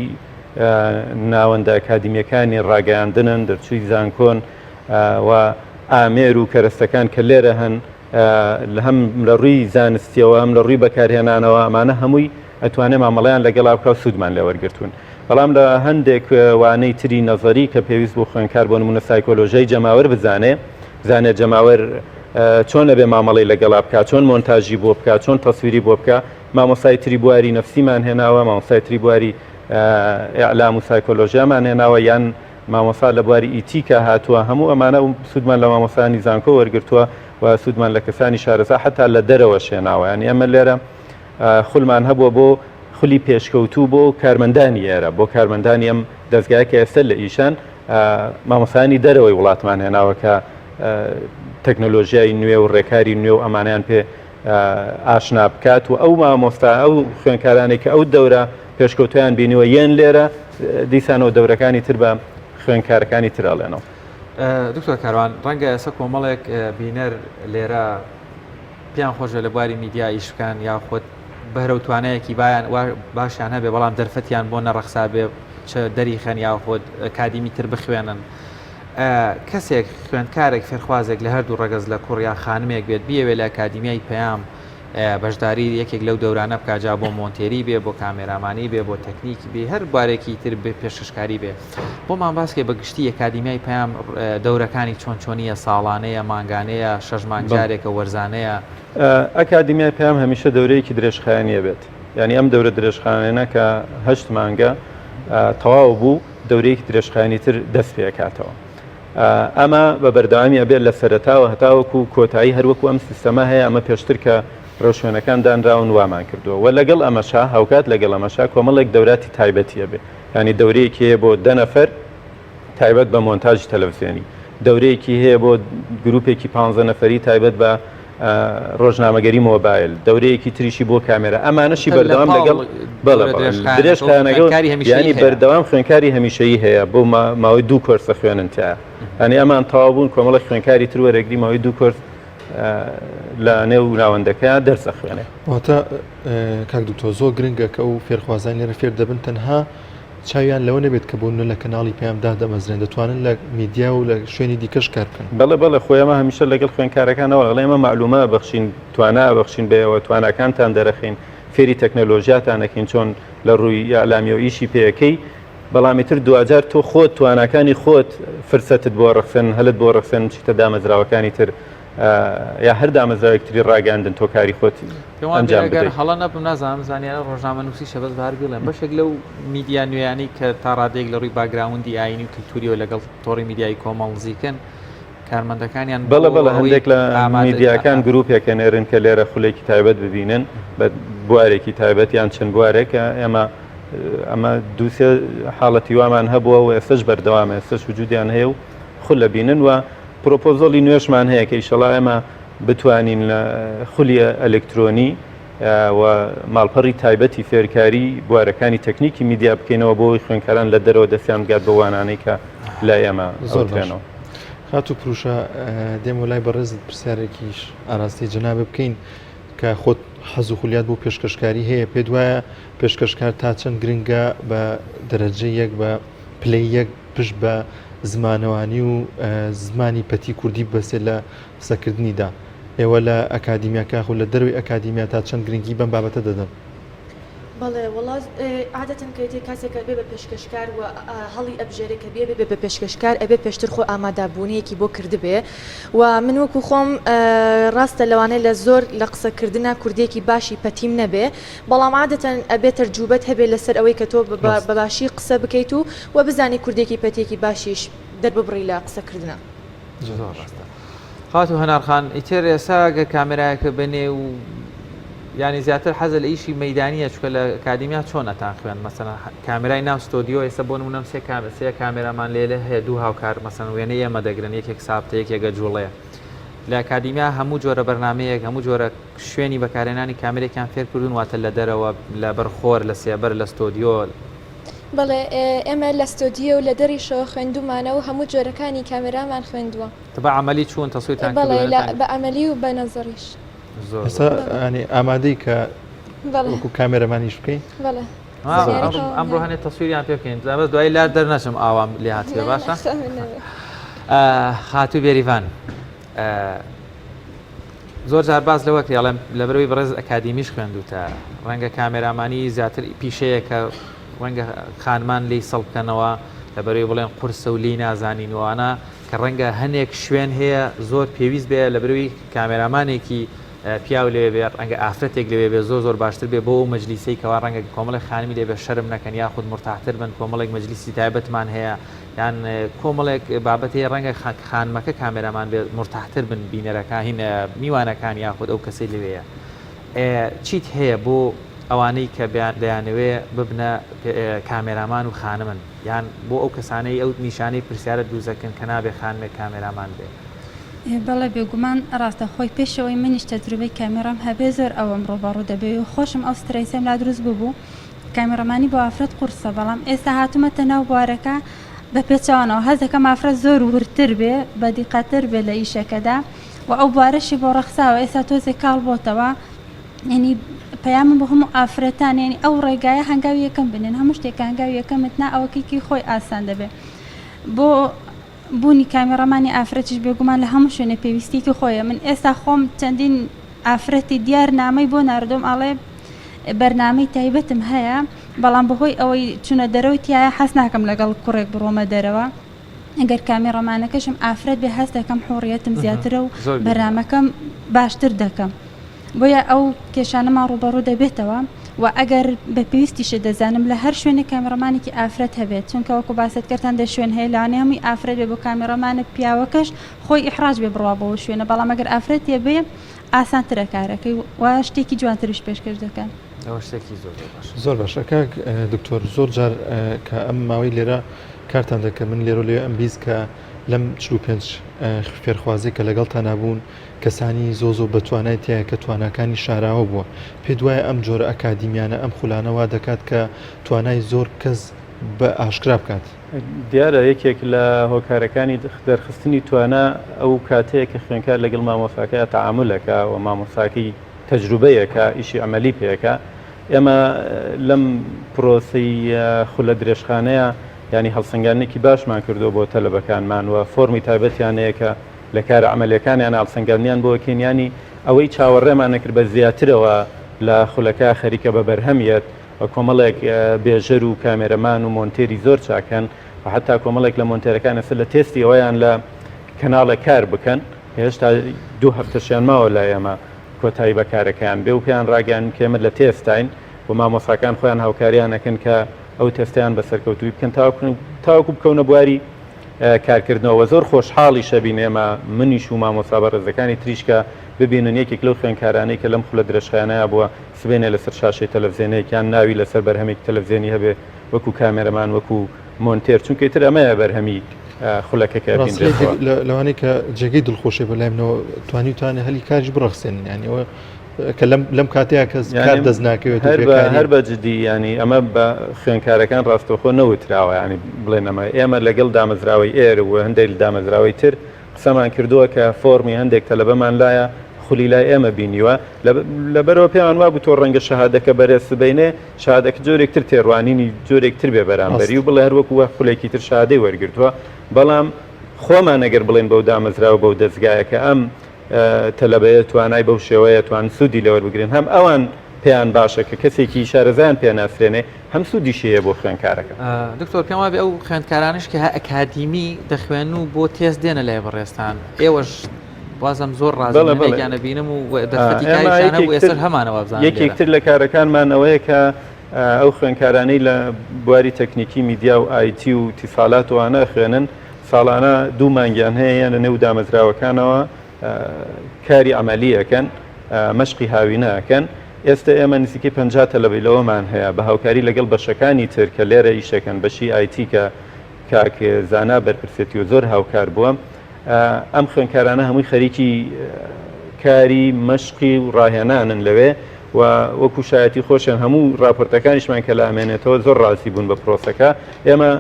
ناوەندە ئەکادیمیەکانی ڕاگەیاندنن دەرچووی زانکۆن و ئامێر و کەرەستەکان کە لێرە هەن لە هەم لە ڕووی زانستیەوە هەم لە ڕووی بەکارهێنانەوە ئەمانە هەمووی ئەتوانێت مامەڵیان لەگەڵا بکە و سوودمان لێوەرگرتوون بەڵام لە هەندێک وانەی تری نەزەری کە پێویست بۆ خوێنکار بۆ نمونە سایکۆلۆژیای جەماوەر بزانێت جەماوەر چۆن ئەبێ مامەڵی لەگەڵا بکە چۆن مۆنتاژی بۆ بکە چۆن تەسویری بۆ بکە مامۆسای تری بواری نەفسیمان هێناوە مامۆسای تری بواری ئیعلام و سایکۆلۆژیامان هێناوە یان مامۆسا لە بواری ئیتیکە هاتووە هەموو ئەمانە سوودمان لە مامۆسانی زانکۆ وەرگرتووە و سوودمان لە کەسانی شارەزا حتا لە دەرەوە شێناوە ینی ئەمە لێرە خولمان هەبووە بۆ خولی پێشکەوتوو بۆ کارمەندانی ئێرە بۆ کارمەندانی ئەم دەستگایەکە ئێستا لە ئیشان مامۆسانی دەرەوەی وڵاتمان هێناوە کە تەکنۆلۆژیای نوێ و ڕێکاری نوێ و ئەمانیان پێ ئاشنا بکات و ئەو مامۆستا ئەو خوێنکارانی کە ئەو دەورە پێشکەوتیان بینیوە یەن لێرە دیسانەوە دەورەکانی تر بە خوێنکارەکانی تراڵێنەوە. دکتۆر کاروان ڕەنگە ئێستا کۆمەڵێک بینەر لێرە پیان خۆشە لە بواری میدیا ئیشکان یاخود بەرە و توانەیەکی باشیان هەبێ بەڵام دەرفەتیان بۆ نەڕەخسا بێ چ دەریخەن یاخود ئەکادیمی تر بخوێنن کەسێک خوێندکارێک فێرخوازێک لە هەردوو ڕەگەز لە کوڕیا خانمێک بێت بیەوێ لە ئەکادیمیای پەیام بەشداری یەکێک لەو دەورانە بکجا بۆ مۆنتێری بێ بۆ کامێرامانی بێ بۆ تەکنیکی بێ هەر بارێکی تر بێ پێشکاری بێ بۆمان باسکێ بەگشتی ئەکادیمیای پەیام دەورەکانی چۆن چۆنیە ساڵانەیە مانگانەیە شەژمان جارێکە وەرزانەیە ئەکادیمیای پەیام هەمیشە دەورەیەکی درێژخایەنیە بێت ینی ئەم دەورە درێژخانێنە کە 8 مانگە تەواو بوو دەورەیەکی درێژخایەنی تر دەست پێکاتەوە ئەمە بە بەردەوامی ئەبێت لە سەرەتاوە هەتاوەکو کۆتایی هەروەکو ئەم سیستەمە هەیە ئەمە پێشتر کە ڕۆژوێنەکان دانراون وامان کردووە و لەگەڵ ئەمەشا هاوکات لەگەڵ ئەمەشا کۆمەڵێک دەوراتی تایبەتیە بێ ینی دەورەیەکی هەیە بۆ 10 نەفەر تایبەت بە مۆنتاژی تەلەڤیزیۆنی دەورەیەکی هەیە بۆ گروپێکی 15 نەفەری تایبەت بە ڕۆژنامەگەری مۆبایل دەورەیەکی تریشی بۆ کامێرە ئەمانەشی بەردەوام لەگەڵ درێژخانەکە ینی بەردەوام خوێنکاری هەمیشەیی هەیە بۆ ماوەی 2 کۆرسە خوێنن تایە ئەنی ئەمان تەواو بوون کۆمەڵە خوێنکاری تر وەرەگری ماوەی 2 کۆرس لە نێو ناوەندەکە دەرسە خوێنێ واتە کاک دوتۆ زۆر گرنگە کە ئەو فێرخوازان لێرە فێر دەبن تەنها چاویان لەوە نەبێت کە بوون لە کەناڵی پێیامدا دەمەزرێن دەتوانن لە میدیا و لە شوێنی دیکەش کار بکەن بەڵێ خۆیمە هەمیشە لەگەڵ خوێنکارەکانەوە لە ئێمە معلومە بەخشین توانە بەخشین بێەوە توانەکانتان دەرەخین فێری تەکنۆلۆژیاتانەکەین چۆن لە ڕووی ئالامی و ئیشی پێەکەی بەڵامی تر دوجار تۆ خۆت توانەکانی خۆت فرسەتت بۆ ڕخسن هەلت بۆ ڕخسن چیتە دامەزراوەکانی تر یا هەر دامەزراوێکتری ڕاگەاندن تۆ کاری خۆتی ئەنجام بدەیت هەڵە نەبم نازانم زانیارە ڕۆژنامەنووسی شەبەز بەهار بڵێن بەشێک لەو میدیا نوێیانی کە تا ڕادێک لە ڕووی باگراوندی ئاینی و کلتوریەوە لەگەڵ تۆڕی میدیای کۆمەڵزیکن کارمەندەکانیان بەڵە هەندێک لە میدیاکان گروپێکە نێرن کە لێرە خولێکی تایبەت ببینن بە بوارێکی تایبەت یان چەند بوارێکە ئەمە دووسێ حاڵەتی وامان هەبووە و ئێستش بەردەوامە ئێستش وجودیان هەیە و خول لە بینن و پرۆپۆزۆلی نوێشمان هەیە کە ئیشەڵا ئێمە بتوانین لە خولی ئەلکترۆنی و ماڵپەڕی تایبەتی فێرکاری بوارەکانی تەکنیکی میدیا بکەینەوە بۆی خوێنکاران لە دەرەوە دەستیان بگات بە وانانەی کە لای ئێمە زۆرێنەوە. خات و پروشە دێم و لای بەڕێزت پرسیارێکیش ئاراستی جەنابە بکەین کە خۆت حەز و خولیات بۆ پێشکەشکاری هەیە پێ دوایە پێشکەشکار تا چەند گرنگە بە دەرەجە یەک بە پلەی یەک پشت بە زمانەوانی و زمانی پەتی کوردی بەسێ لە قسەکردنیدا ئێوە لە ئەکادیمیاکە خو لە دەروی ئەکادیمیا تا چەند گرنگی بەم بابەتە دەدەن بەڵێ وڵات عادەتەن کەیتی کاسێکە بێ بە پێشکەشکار و هەڵی ئەبژێرێکە بێ بە پێشکەشکار ئەبێ پێشتر خۆ ئامادەبوونیەکی بۆ کردبێ و من وەکو خۆم ڕاستە لەوانەیە لە زۆر لە قسەکردنا کوردێکی باشی پەتیم نەبێ بەڵام عادەتەن ئەبێ تەرجوبەت هەبێ لەسەر ئەوەی کە تۆ بە باشی قسە بکەیت و بزانی کوردێکی پەتێکی باشیش دەرببڕی لە قسەکردنا. خاتو هەنارخان ئیتر ئێستا گە کامێرایەکە بنێ و ینی زیاتر حەزە لە ئیشی مەدانیە چکە لە ئەکادیمیا چۆن ئەتان خوێن مەسەلا کامێرای ناو ستۆدیۆ ئێستا بۆ نمونەم سێ کامێرامان لێلە هەیە دوو هاوکار مەسەن وێنەی ئێمە دەگرن یەکێک سابتە یەکێکە جوڵەیە لە ئەکادیمیا هەموو جۆرە بەرنمەیەک هەموو جۆرە شوێنی بەکارێنانی کامێرێکیان فێرکردون واتە لە دەرەوە لە بەرخۆر لە سێبەر لە ستۆدیۆ. بەڵێ ئێمە لە ستۆدیۆ و لە دەریشەوە خوێندومانە و هەموو جۆرەکانی کامێرامان خوێندووە بە عملی چوون تەسویتان بە ئەمەلی و بە نەزەریش ئێستا ینی ئامادەی کە وەکو کامێرەمانیش بکەین ئەمڕۆ هەنێ تەسویریان پێ بکەین بەس دوای لا دەرنەچم ئاوام لێ هاتوێ باشە خاتوو بێریڤان زۆر جار باز لەوە کردیڵێم لەبەرەوەی بەڕێز ئەکادیمیش خوێندوتە ڕەنگە کامێرامانی زیاتر پیشەیە کە ڕەنگە خانمان لی سەڵبکەنەوە لەبەرەوەی بڵێن قورسە و لی نازانینوانە کە ڕەنگە هەنێک شوێن هەیە زۆر پێویست بێ لەبەرەوەی کامێرامانێکی پیاو لێ بێت ڕەنگە ئافرەتێک لەوێ بێ زۆر باشتر بێ بۆ مەجلیسی کەوا ڕەنگە کۆمەڵی خانمی لێ بێ شەرم نەکەن یاخود مرتاحتر بن کۆمەڵێک مەجلیسی تایبەتمان هەیە یان کۆمەڵێک بابەتی ڕەنگە خانمەکە کامێرامان بێت مرتاحتر بن بینەرەکە هینە میوانەکان یاخود ئەو کەسەی لەوەیە چیت هەیە بۆ ئەوانەی کە دەیانەوێ ببنە کامێرامان و خانمن یان بۆ ئەو کەسانەی ئەو نیشانەی پرسیارە دووزەکەن کە نابێ خانمێک کامێرامان بێ. بەڵێ بێگومان ڕاستە خۆی پێشەوەی منیش تەجروبەی کامێرام هەبێ زۆر ئەوەم ڕۆبەڕوو دەبێ و خۆشم ئەو سترەیسەم لا دروست ببوو کامێرەمانی بۆ ئافرەت قورسە بەڵام ئێستا هاتومەتە ناو بوارەکە بە پێچەوانەوە هەز دەکەم ئافرەت زۆر ورتر بێ بە دیقەتر بێ لە ئیشەکەدا و ئەو بوارەشی بۆ ڕەخساوە ئێستا تۆزێک کاڵ بۆتەوە ینی پەیامم بۆ هەموو ئافرەتان ینی ئەو ڕێگایە هەنگاوی یەکەم بنێن هەموو شتێک هەنگاوی یەکەمت نا ئەوەکەیکی خۆی ئاسان دەبێت بۆ بوونی کامێرەمانی ئافرەتیش بێگومان لە هەموو شوێنە پێویستیکی خۆیە من ئێستا خۆم چەندین ئافرەتی دیار نامەی بۆ ناردۆم ئاڵێ بەرنامەی تایبەتم هەیە بەڵام بەهۆی ئەوەی چونە دەرەوەی تایە حەز ناکەم لەگەڵ کوڕێک بڕۆمە دەرەوە ئەگەر کامێرەمانەکەشم ئافرەت بێ هەست دەکەم حۆڕیەتم زیاترە و بەرنامەکەم باشتر دەکەم بۆیە ئەو کێشانەمان ڕوبەڕوو دەبێتەوە و ئەگەر بە پێویستیشە دەزانم لە هەر شوێنە کامێرەمانێکی ئافرەت هەبێت چونکە وەکو باسەتکردان دە شوێن هەیە لەوانەیە هەمووی ئافرەت بێ بۆ کامێرەمانە پیاوەکەش خۆی ئیحراج بێ بڕوا بەوە شوێنە بەڵام ئەگەر ئافرەتێ بێ ئاسانترە کارەکەی و شتێکی جوانتریش پێشکەش دەکەن. زۆر باشە کاک دکتۆر زۆر جار کە ئەم ماوەی لێرە کارتان دەکە من لێرە لێ ئەم بیست کە لەم 45 فێرخوازی کە لەگەڵ تا نابوون کەسانی زۆ بەتوانای تایە کە توانەکانی شاراوە بووە پێ دوایە ئەم جۆرە ئەکادیمیانە ئەم خولانەوە دەکات کە توانای زۆر کەس بە ئاشکرا بکات. دیارە یەکێک لە هۆکارەکانی دەرخستنی توانە ئەو کاتەیە کە خوێنکار لەگەڵ مامۆساکەیە تەعاملەکە و مامۆساکەی تەجروبەیەکە ئیشی ئەمەلی پێەکە ئێمە لەم پرۆسی خولە درێژخانەیە ینی هەڵسەنگاندنێکی باشمان کردو بۆ تەلەبەکانمان و فۆرمی تایبەتیانەیە کە لە کارە ئەمەلیەکانیان هەڵسەنگاندنیان بۆ بکەین ینی ئەوەی چاوەڕێمان نەکرد بە زیاترەوە لە خولەکە خەریکە بە بەرهەمیەت و کۆمەڵێک بێژەر و کامێرەمان و مۆنتێری زۆر چاکەن و حتا کۆمەڵێک لە مۆنتێرەکان ئەسە لە تێستی ئەوەیان لە کەناڵە کار بکەن هێشتا 2 هەفتەشیان ماوە لای ئێمە کۆتایی بەکارەکەیان بێ و پێیان ڕاگەیان کێمە لە تێستین و مامۆساکان خۆیان هاوکاریانەکەن کە ئەو تەستیان بەسەرکەوتوی بکەن تاوەکو بکەونە بواری کارکردنەوە زۆر خۆشحاڵی شەبین ئێمە منیش و مامۆستا بەڕێزەکانی تریشکە ببینن یەکێک لەو خوێنکارانەی کە لەم خولە درێژخایانەیە بووە سبێنێ لەسەر شاشەی تەلەڤیزیۆنێکیان ناوی لەسەر بەرهەمێکی تەلەڤیزیۆنی هەبێ وەکو کامێرەمان وەکو مۆنتێر چونکە تر ئەمەیە بەرهەمی خولەکەکە لەوانەیە کە جێگەی دڵخۆشی بەلایمنەوە توانیتوانە هەلی کاریش بڕەخسێن ینی کە لەم کاتەیە کەس کار دەست ناکەوێت هەر بە جدی ینی ئەمە بە خوێنکارەکان ڕاستەوخۆ نەوتراوە ینی بڵێن ئەمە ئێمە لەگەڵ دامەزراوەی ئێر و هەندێک دامەزراوەی تر قسەمان کردووە کە فۆرمی هەندێک تەلەبەمان لایە خولی لای ئێمە بینیوە لەبەرەوە پێیان وا بوو تۆ ڕەنگە شەهادەکە بەرێز سبەینێ شادەکە جۆرێکتر تێڕوانینی جۆرێکتر بێ بەرامبەری و بڵێ هەروەکو خولێکی تر شادەی وەرگرتووە بەڵام خۆمان ئەگەر بڵێن بەو دامەزراوە بەو دەستگایەکە ئەم تەلەبەیە توانای بەو شێوەیە توان سوودی لەوە بگرن هەم ئەوان پێیان باشە کە کەسێکی شارەزایان پێ ناسرێنێ هەم سوودیشەیە بۆ خوێندکارەکە. دکتۆر پێم وابێ ئەو خوێندکارانش کە ئەکادیمی دەخوێن و بۆ تێست دێنە لای بەڕێستان ئێوەش وازم زۆر ڕازیانە بینم و دەرفەتیکاریشانە بۆ ئێستا هەمانەوە بزانین. یەکێکتر لە کارەکانمانەوەیە کە ئەو خوێندکارانەی لە بواری تەکنیکی میدیا و آیتی و تیفالات وانە خوێنن ساڵانە 2 مانگیان هەیە لە نێو دامەزراوەکانەوە کاری ئەمەلیەکەن مەشقی هاوینەکەن. ئێستا ئێمە نزیکەی 50 تەلەبەیلەوەمان هەیە بە هاوکاری لەگەڵ بەشەکانی تر کە لێرە ئیشەکەن بەشی آیتی کە کاکێ زانا بەرپرسێتی و زۆر هاوکار بووە. ئەم خوێندکارانە هەمووی خەریکی کاری مەشقی و ڕاهێنانن لەوێ و وەکو شایەتی خۆشیان هەموو راپۆرتەکانیشمان کە لە ئەمێنێتەوە زۆر ڕاستی بوون بە پرۆسەکە. ئێمە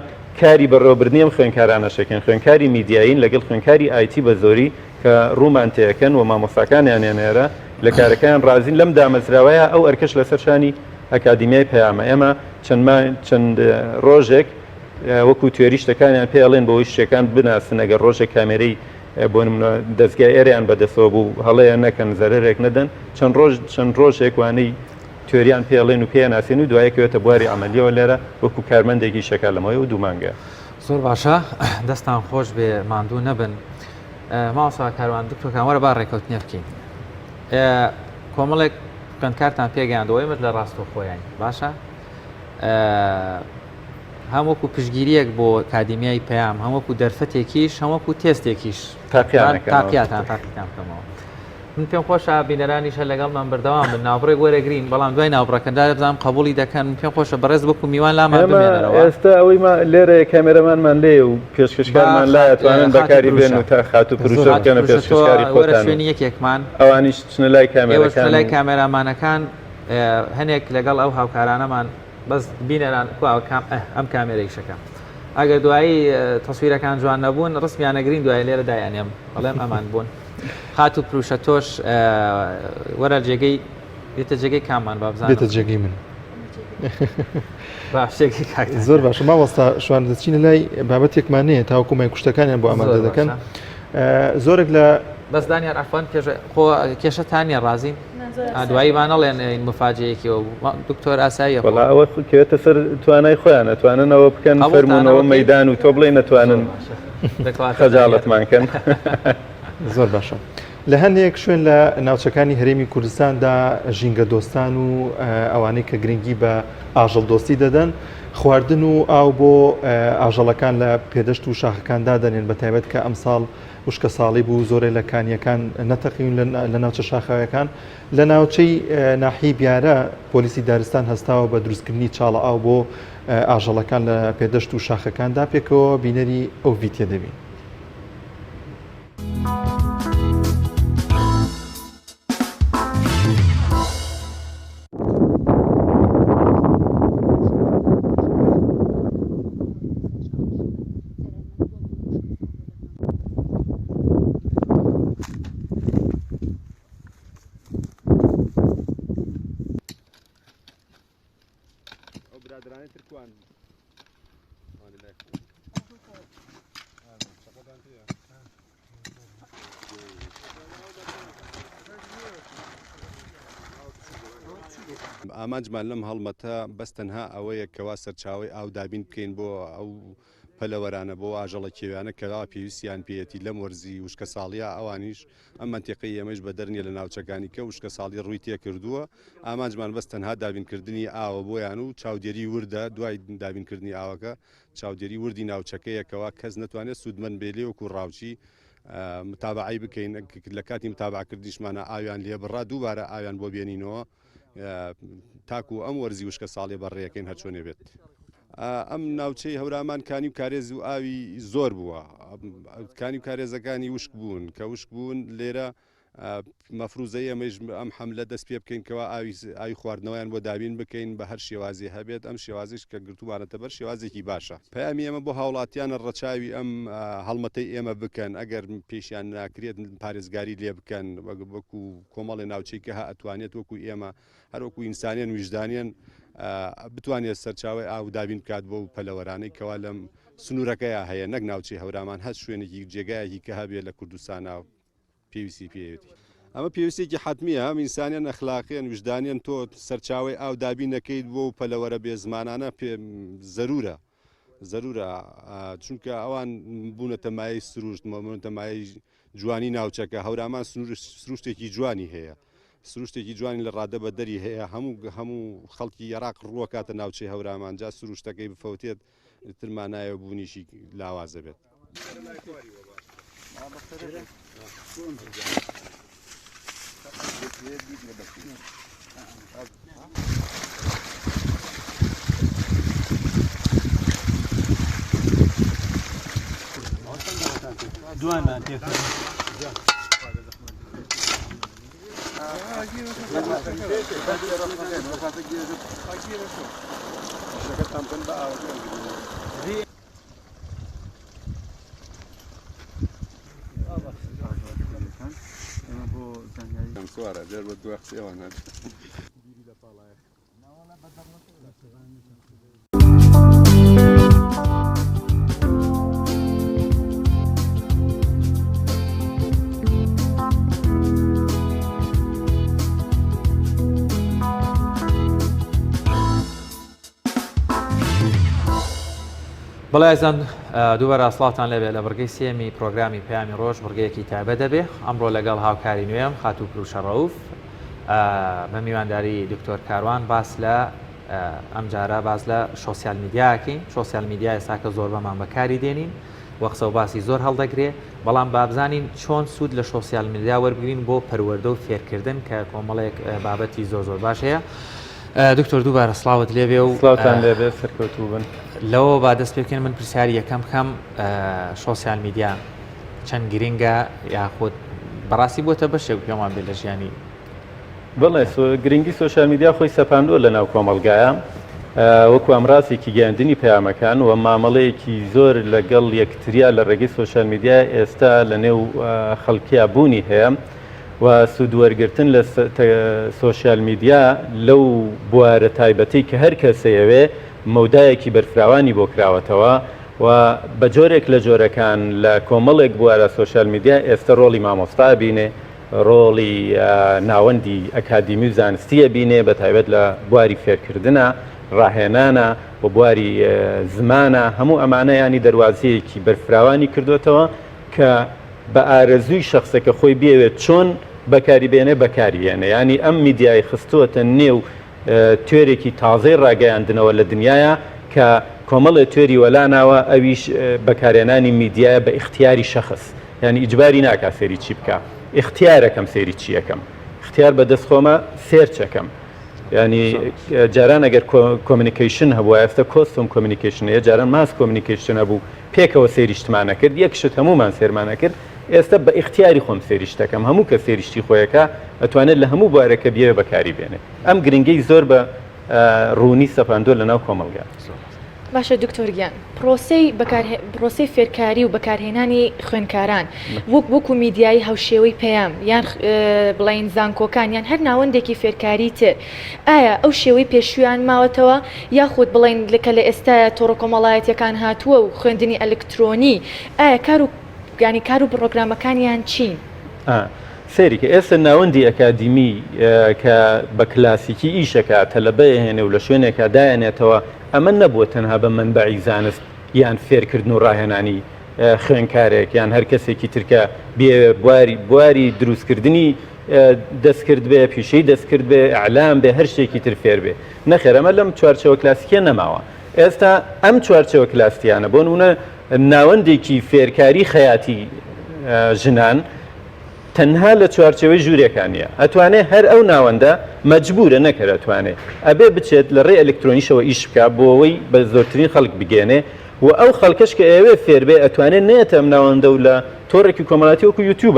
کاری بەڕێوەبردنی ئەم خوێندکارانەشەکەن خوێندکاری میدیایین لەگەڵ خوێندکاری آیتی بە زۆری کە ڕوومان تێەکەن و مامۆستاکانیان هێنێرە لە کارەکەیان ڕازین لەم دامەزراوەیە ئەو ئەرکەش لەسەرشانی ئەکادیمیای پەیامە. ئێمە چەند ڕۆژێک وەکو توێری شتەکانیان پێڵێن بۆی شتەکان بناسن ئەگەر ڕۆژێک کامێرەی بۆ دەستگای ئێریان بەدەستەوە بوو هەڵەیە نەکەن زەرێک نەدەن چەند ڕۆژێک وانەی توێریان پێڵێن و پێیان ناسێن و دوایەکەوێتە بواری ئەمەلیەوە لێرە وەکو کارمەندێکی شەکار لەمەوەی و 2 مانگە. زۆر باشە دەستان خۆش بێ ماندوو نەبن. ماوەسا کاروان دکتۆرکان وەرە با ڕێکەوتنیە بکەین. کۆمەڵێک خوێندکارتان پێگەیاندەوە ئێمە لە ڕاستەوخۆیان باشە هەمووەکو پشگیریەک بۆ ئەکادیمیای پەیام هەمووەکو دەرفەتێکیش هەمووەکو تێستێکیش تاقیاتان بکەمەوە. من پێم خۆشە بینەرانیشە لەگەڵمان بەردەوام بن ناوبڕێک وەرەگرین بەڵام دوای ناوبڕەکەندا بزانام قبولی دەکەن پێم خۆشە بەڕێز بکو میوان لامان بمێنەرەوە. ئێستا ئەوەی لێرە کامێرەمانمان لێ و پێشکەشکارمان لایەتوانن بەکاری بێن و تا خات و پروژە بکەنە پێشکەشکاری خۆتان. شوێنی یەکێکمان ئەوانیش چنە لای کامێرەکان لای کامێرامانەکان هەنێک لەگەڵ ئەو هاوکارانەمان بەس بینەران ئەم کامێرەی شەکە. ئەگەر دوایی تەسویرەکان جوان نەبوون ڕسمیانەگرین دوای لێرە دایانێم بەڵێم ئەمان بوون. خات و پروشە تۆش وەرە جێگەی دێتە جێگەی کاممان بابزانم دێتە جێگەی من زۆر باش ماوەستا شوان دەچینە لای بابەتێکمانەیە تاوەکومای کوشتەکانیان بۆ ئامادە دەکەن زۆرێک لە بەس دانیار ئەفان خۆ کێشەتانیان ڕازین دواییوانەڵێن مفاجەیەکی دکتۆر ئاساییە ئەوە کێتە سەر توانای خۆیان نەتواننەوە بکەن فەرمونەوە مەدان و تۆ بڵێ نەتوانن خەجاڵەتمان زۆر باشە. لە هەندێک شوێن لە ناوچەکانی هەرێمی کوردستاندا ژینگە دۆستان و ئەوانەی کە گرنگی بە ئاژەڵ دۆستی دەدەن خواردن و ئاو بۆ ئاژەڵەکان لە پێدەشت و شاخەکاندا دەنێن بە تایبەت کە ئەمساڵ وشکە ساڵی بوو زۆرێک لە کانیەکان نەتەقین لە ناوچە شاخەوەکان لە ناوچەی ناحی بیارە پۆلیسی دارستان هەستاوە بە دروستکردنی چاڵە ئاو بۆ ئاژەڵەکان لە پێدەشت و شاخەکاندا پێکەوە بینەری ئەو ڤیدیۆ دەبین. ئامانجمان لەم هەڵمەتە بەستەنها ئەوەیە کەوا سەرچاوی ئاو دابین بکەین بۆ ئەو پەلەوەرانە بۆ ئاژەڵە کێویانە کەوا پێویستیان پێەتی لەم وەرزی وشکە ساڵیە ئەوانیش ئەم منتیقی ئێمەش بە دەرنیە لە ناوچەکانی کە وشکە ساڵی ڕووی تێ کردووە ئامانجمان بەستەنها دابینکردنی ئاوە بۆیان و چاودێری وردە دوای دابینکردنی ئاوەکە چاودێری وردی ناوچەکەیەکەوە کەس نەتوانێت سوودمەند بێلێ وەکو ڕاوچی متابعی بکەین لە کاتی متابعکردنیشمانە ئاویان لێ بڕا دووبارە ئاویان بۆ بێنینەوە تاکو ئەم وەرزی وشکە ساڵی بەڕێەکەین هەرچۆنێ بێت. ئەم ناوچەی هەورامان کانی و کارێز و ئاوی زۆر بووە کانی و کارێزەکانی وشک بوون کە وشک بوون لێرە مەفروزەی ئەمەش ئەم حملە دەست پێ بکەین کەوا ئاوی خواردنەوەیان بۆ دابین بکەین بە هەر شێوازی هەبێت ئەم شێوازیش کە گرتومانەتە بەر شێوازێکی باشە. پەیامی ئێمە بۆ هاوڵاتیانە ڕەچاوی ئەم هەڵمەتەی ئێمە بکەن ئەگەر پێشیان ناکرێت پارێزگاری لێ بکەن وەکو کۆمەڵی ناوچەی کە ئەتوانێت وەکو ئێمە هەروەکو ئینسانیان ویژدانیان بتوانێت سەرچاوی ئاو دابین بکات بۆ پەلەوەرانەی کەوا لەم سنوورەکەیە هەیە نەک ناوچەی هەورامان هەست شوێنێکی جێگایەکی کە هەبێت لە کوردستانە پێویستی پێوێتی. ئەمە پێویستێکی حتمیە هەم ئینسانیان ئەخلاقیان وجدانیان تۆ سەرچاوی ئاو دابی نەکەیت بۆ پەلەوەرە بێ زمانانە زەرورە چونکە ئەوان بوونەتە مای سروشت مەمونتە مای جوانی ناوچەکە هەورامان سروشتێکی جوانی هەیە سروشتێکی جوانی لە ڕادە بە دەری هەیە هەموو خەڵکی عێراق ڕووەکاتە ناوچەی هەورامان جا سروشتەکەی بفەوتێت ترمانایە بوونیشی لاوازە بێت. دوانە سوارە دەر بە دوای قسەوان بەڵێزان دووبارە ئاسڵاتان لەبێ لە بڕگەی سێمی پرۆگرامی پەیامی ڕۆژ بڕگەیەکی تایبەت دەبێ ئەمڕۆ لەگەڵ هاوکاری نوێم خاتوو پروشە ڕەوف بە میوانداری دکتۆر کاروان باس لە ئەم جارە باس لە سۆسیال میدیاکەین سۆسیال میدیا ئێستا کە زۆر بەمان بەکاری دێنین وە قسە و باسی زۆر هەڵدەگرێ بەڵام بابزانین چۆن سوود لە سۆسیال میدیا وەربگرین بۆ پەروەردە و فێرکردن کە کۆمەڵێک بابەتی زۆر زۆر باش هەیە. دکتۆر دووبارە سڵاوت لێبێ و سڵاوتان لێبێ سەرکەوتوو بن. لەوە با دەست پێ بکەین من پرسیاری یەکەم بکەم سۆسیال میدیا چەند گرنگە یاخود بەڕاستی بۆتە بەشێک پێمان بێ لە ژیانی؟ بڵێ گرنگی سۆشیال میدیا خۆی سەپاندۆ لە ناو کۆمەڵگایە وەکو ئەمڕاستێکی گەیاندنی پەیامەکان و مامەڵەیەکی زۆر لەگەڵ یەکتریا لە ڕێگەی سۆشیال میدیا ئێستا لە نێو خەڵکیا بوونی هەیە و سوودوەرگرتن لە سۆشیال میدیا لەو بوارە تایبەتی کە هەر کەسەیەوێ مەودایەکی بەرفراوانی بۆ کراوەتەوە و بە جۆرێک لە جۆرەکان لە کۆمەڵێک بوارە سۆشیال میدیا ئێستا ڕۆڵی مامۆستا بینێ ڕۆڵی ناوەندی ئەکادیمی و زانستیە بینێ بە تایبەت لە بواری فێرکردنە ڕاهێنانە و بواری زمانە هەموو ئەمانە ینی دەواازەیەکی بەرفراوانی کردوێتەوە کە بە ئارەزووی شخصەکە خۆی بێوێت چۆن بەکاری بێنێ بەکاریێنە ینی ئەم میدیای خستووەتە نێو توێرێکی تازەی ڕاگەیاندنەوە لە دنیاە کە کۆمەڵە توێری وەلاناوە ئەویش بەکارێنانی میدیایە بە ئیختیاری شەخص ینی ئیجباری ناکا سێری چی بکە اختیارەکەم سێری چیەکەم اختیار بەدەست خۆمە سێرچەکەم ینی جاران ئەگەر کۆمیونیکیشن هەبووە ئێستا کۆستۆم کۆمیونیکیشنەیە جاران ماس کۆمیونیکیشن هەبوو پێکەوە سێریشتمانە کرد یەکشت هەمومان سێرمانە کرد ئێستا بە ئیختیاری خۆم سێریشتەکەم هەموو کە سێریشتی خۆیەکە ئەتوانێت لە هەموو بوارەکە بێ بەکاری بێنێ ئەم گرنگەی زۆر بە ڕوونی سەپاندۆ لە ناو کۆمەڵگا. باشە دکتۆریان پرۆسی فێرکاری و بەکارهێنانی خوێنکاران وەکو میدیایی هاوشێوەی پەیام یان بڵین زانکۆکان یان هەر ناوەندێکی فێرکاری تر ئایا ئەو شێوەی پێشویان ماوەتەوە یاخود بڵین لەکە لە ئێستا تۆڕە کۆمەڵایەتیەکان هاتووە و خوێندنی ئەلکترۆنی ئایا کار و پرۆگرامەکانیان چین؟ سێریکە ئێستا ناوەندی ئەکادیمی کە بە کلاسیکی ئیشەکە تەلەبەیە هێنێ و لە شوێنێکە دایانێتەوە ئەمە نەبووە تەنها بە منبعی زانست یان فێرکردن و ڕاهێنانی خوێنکارێک یان هەر کەسێکی ترکە بێ بواری دروستکردنی دەستکرد بێ پیشەی دەستکرد بێ ئەعلام بێ هەر شتێکی تر فێر بێ نەخێر ئەمە لەم چوارچەوە کلاسیکە نەماوە ئێستا ئەم چوارچەوە کلاسیانە بۆ نمونە ناوەندێکی فێرکاری خەیاتی ژنان تەنها لە چوارچەوەی ژوورەکانیە ئەتوانێت هەر ئەو ناوەندە مەجبورە نەکرد ئەتوانێت ئەبێ بچێت لە ڕێ ئەلکترۆنیشەوە ئیش بکە بۆ ئەوەی بە زۆرترین خەڵک بگێنێ و ئەو خەڵکەش کە ئێوێ فێربێ ئەتوانێت نێتە ئەم ناوەندە و لە تۆڕێکی کۆمەڵاتی وەکو یوتیوب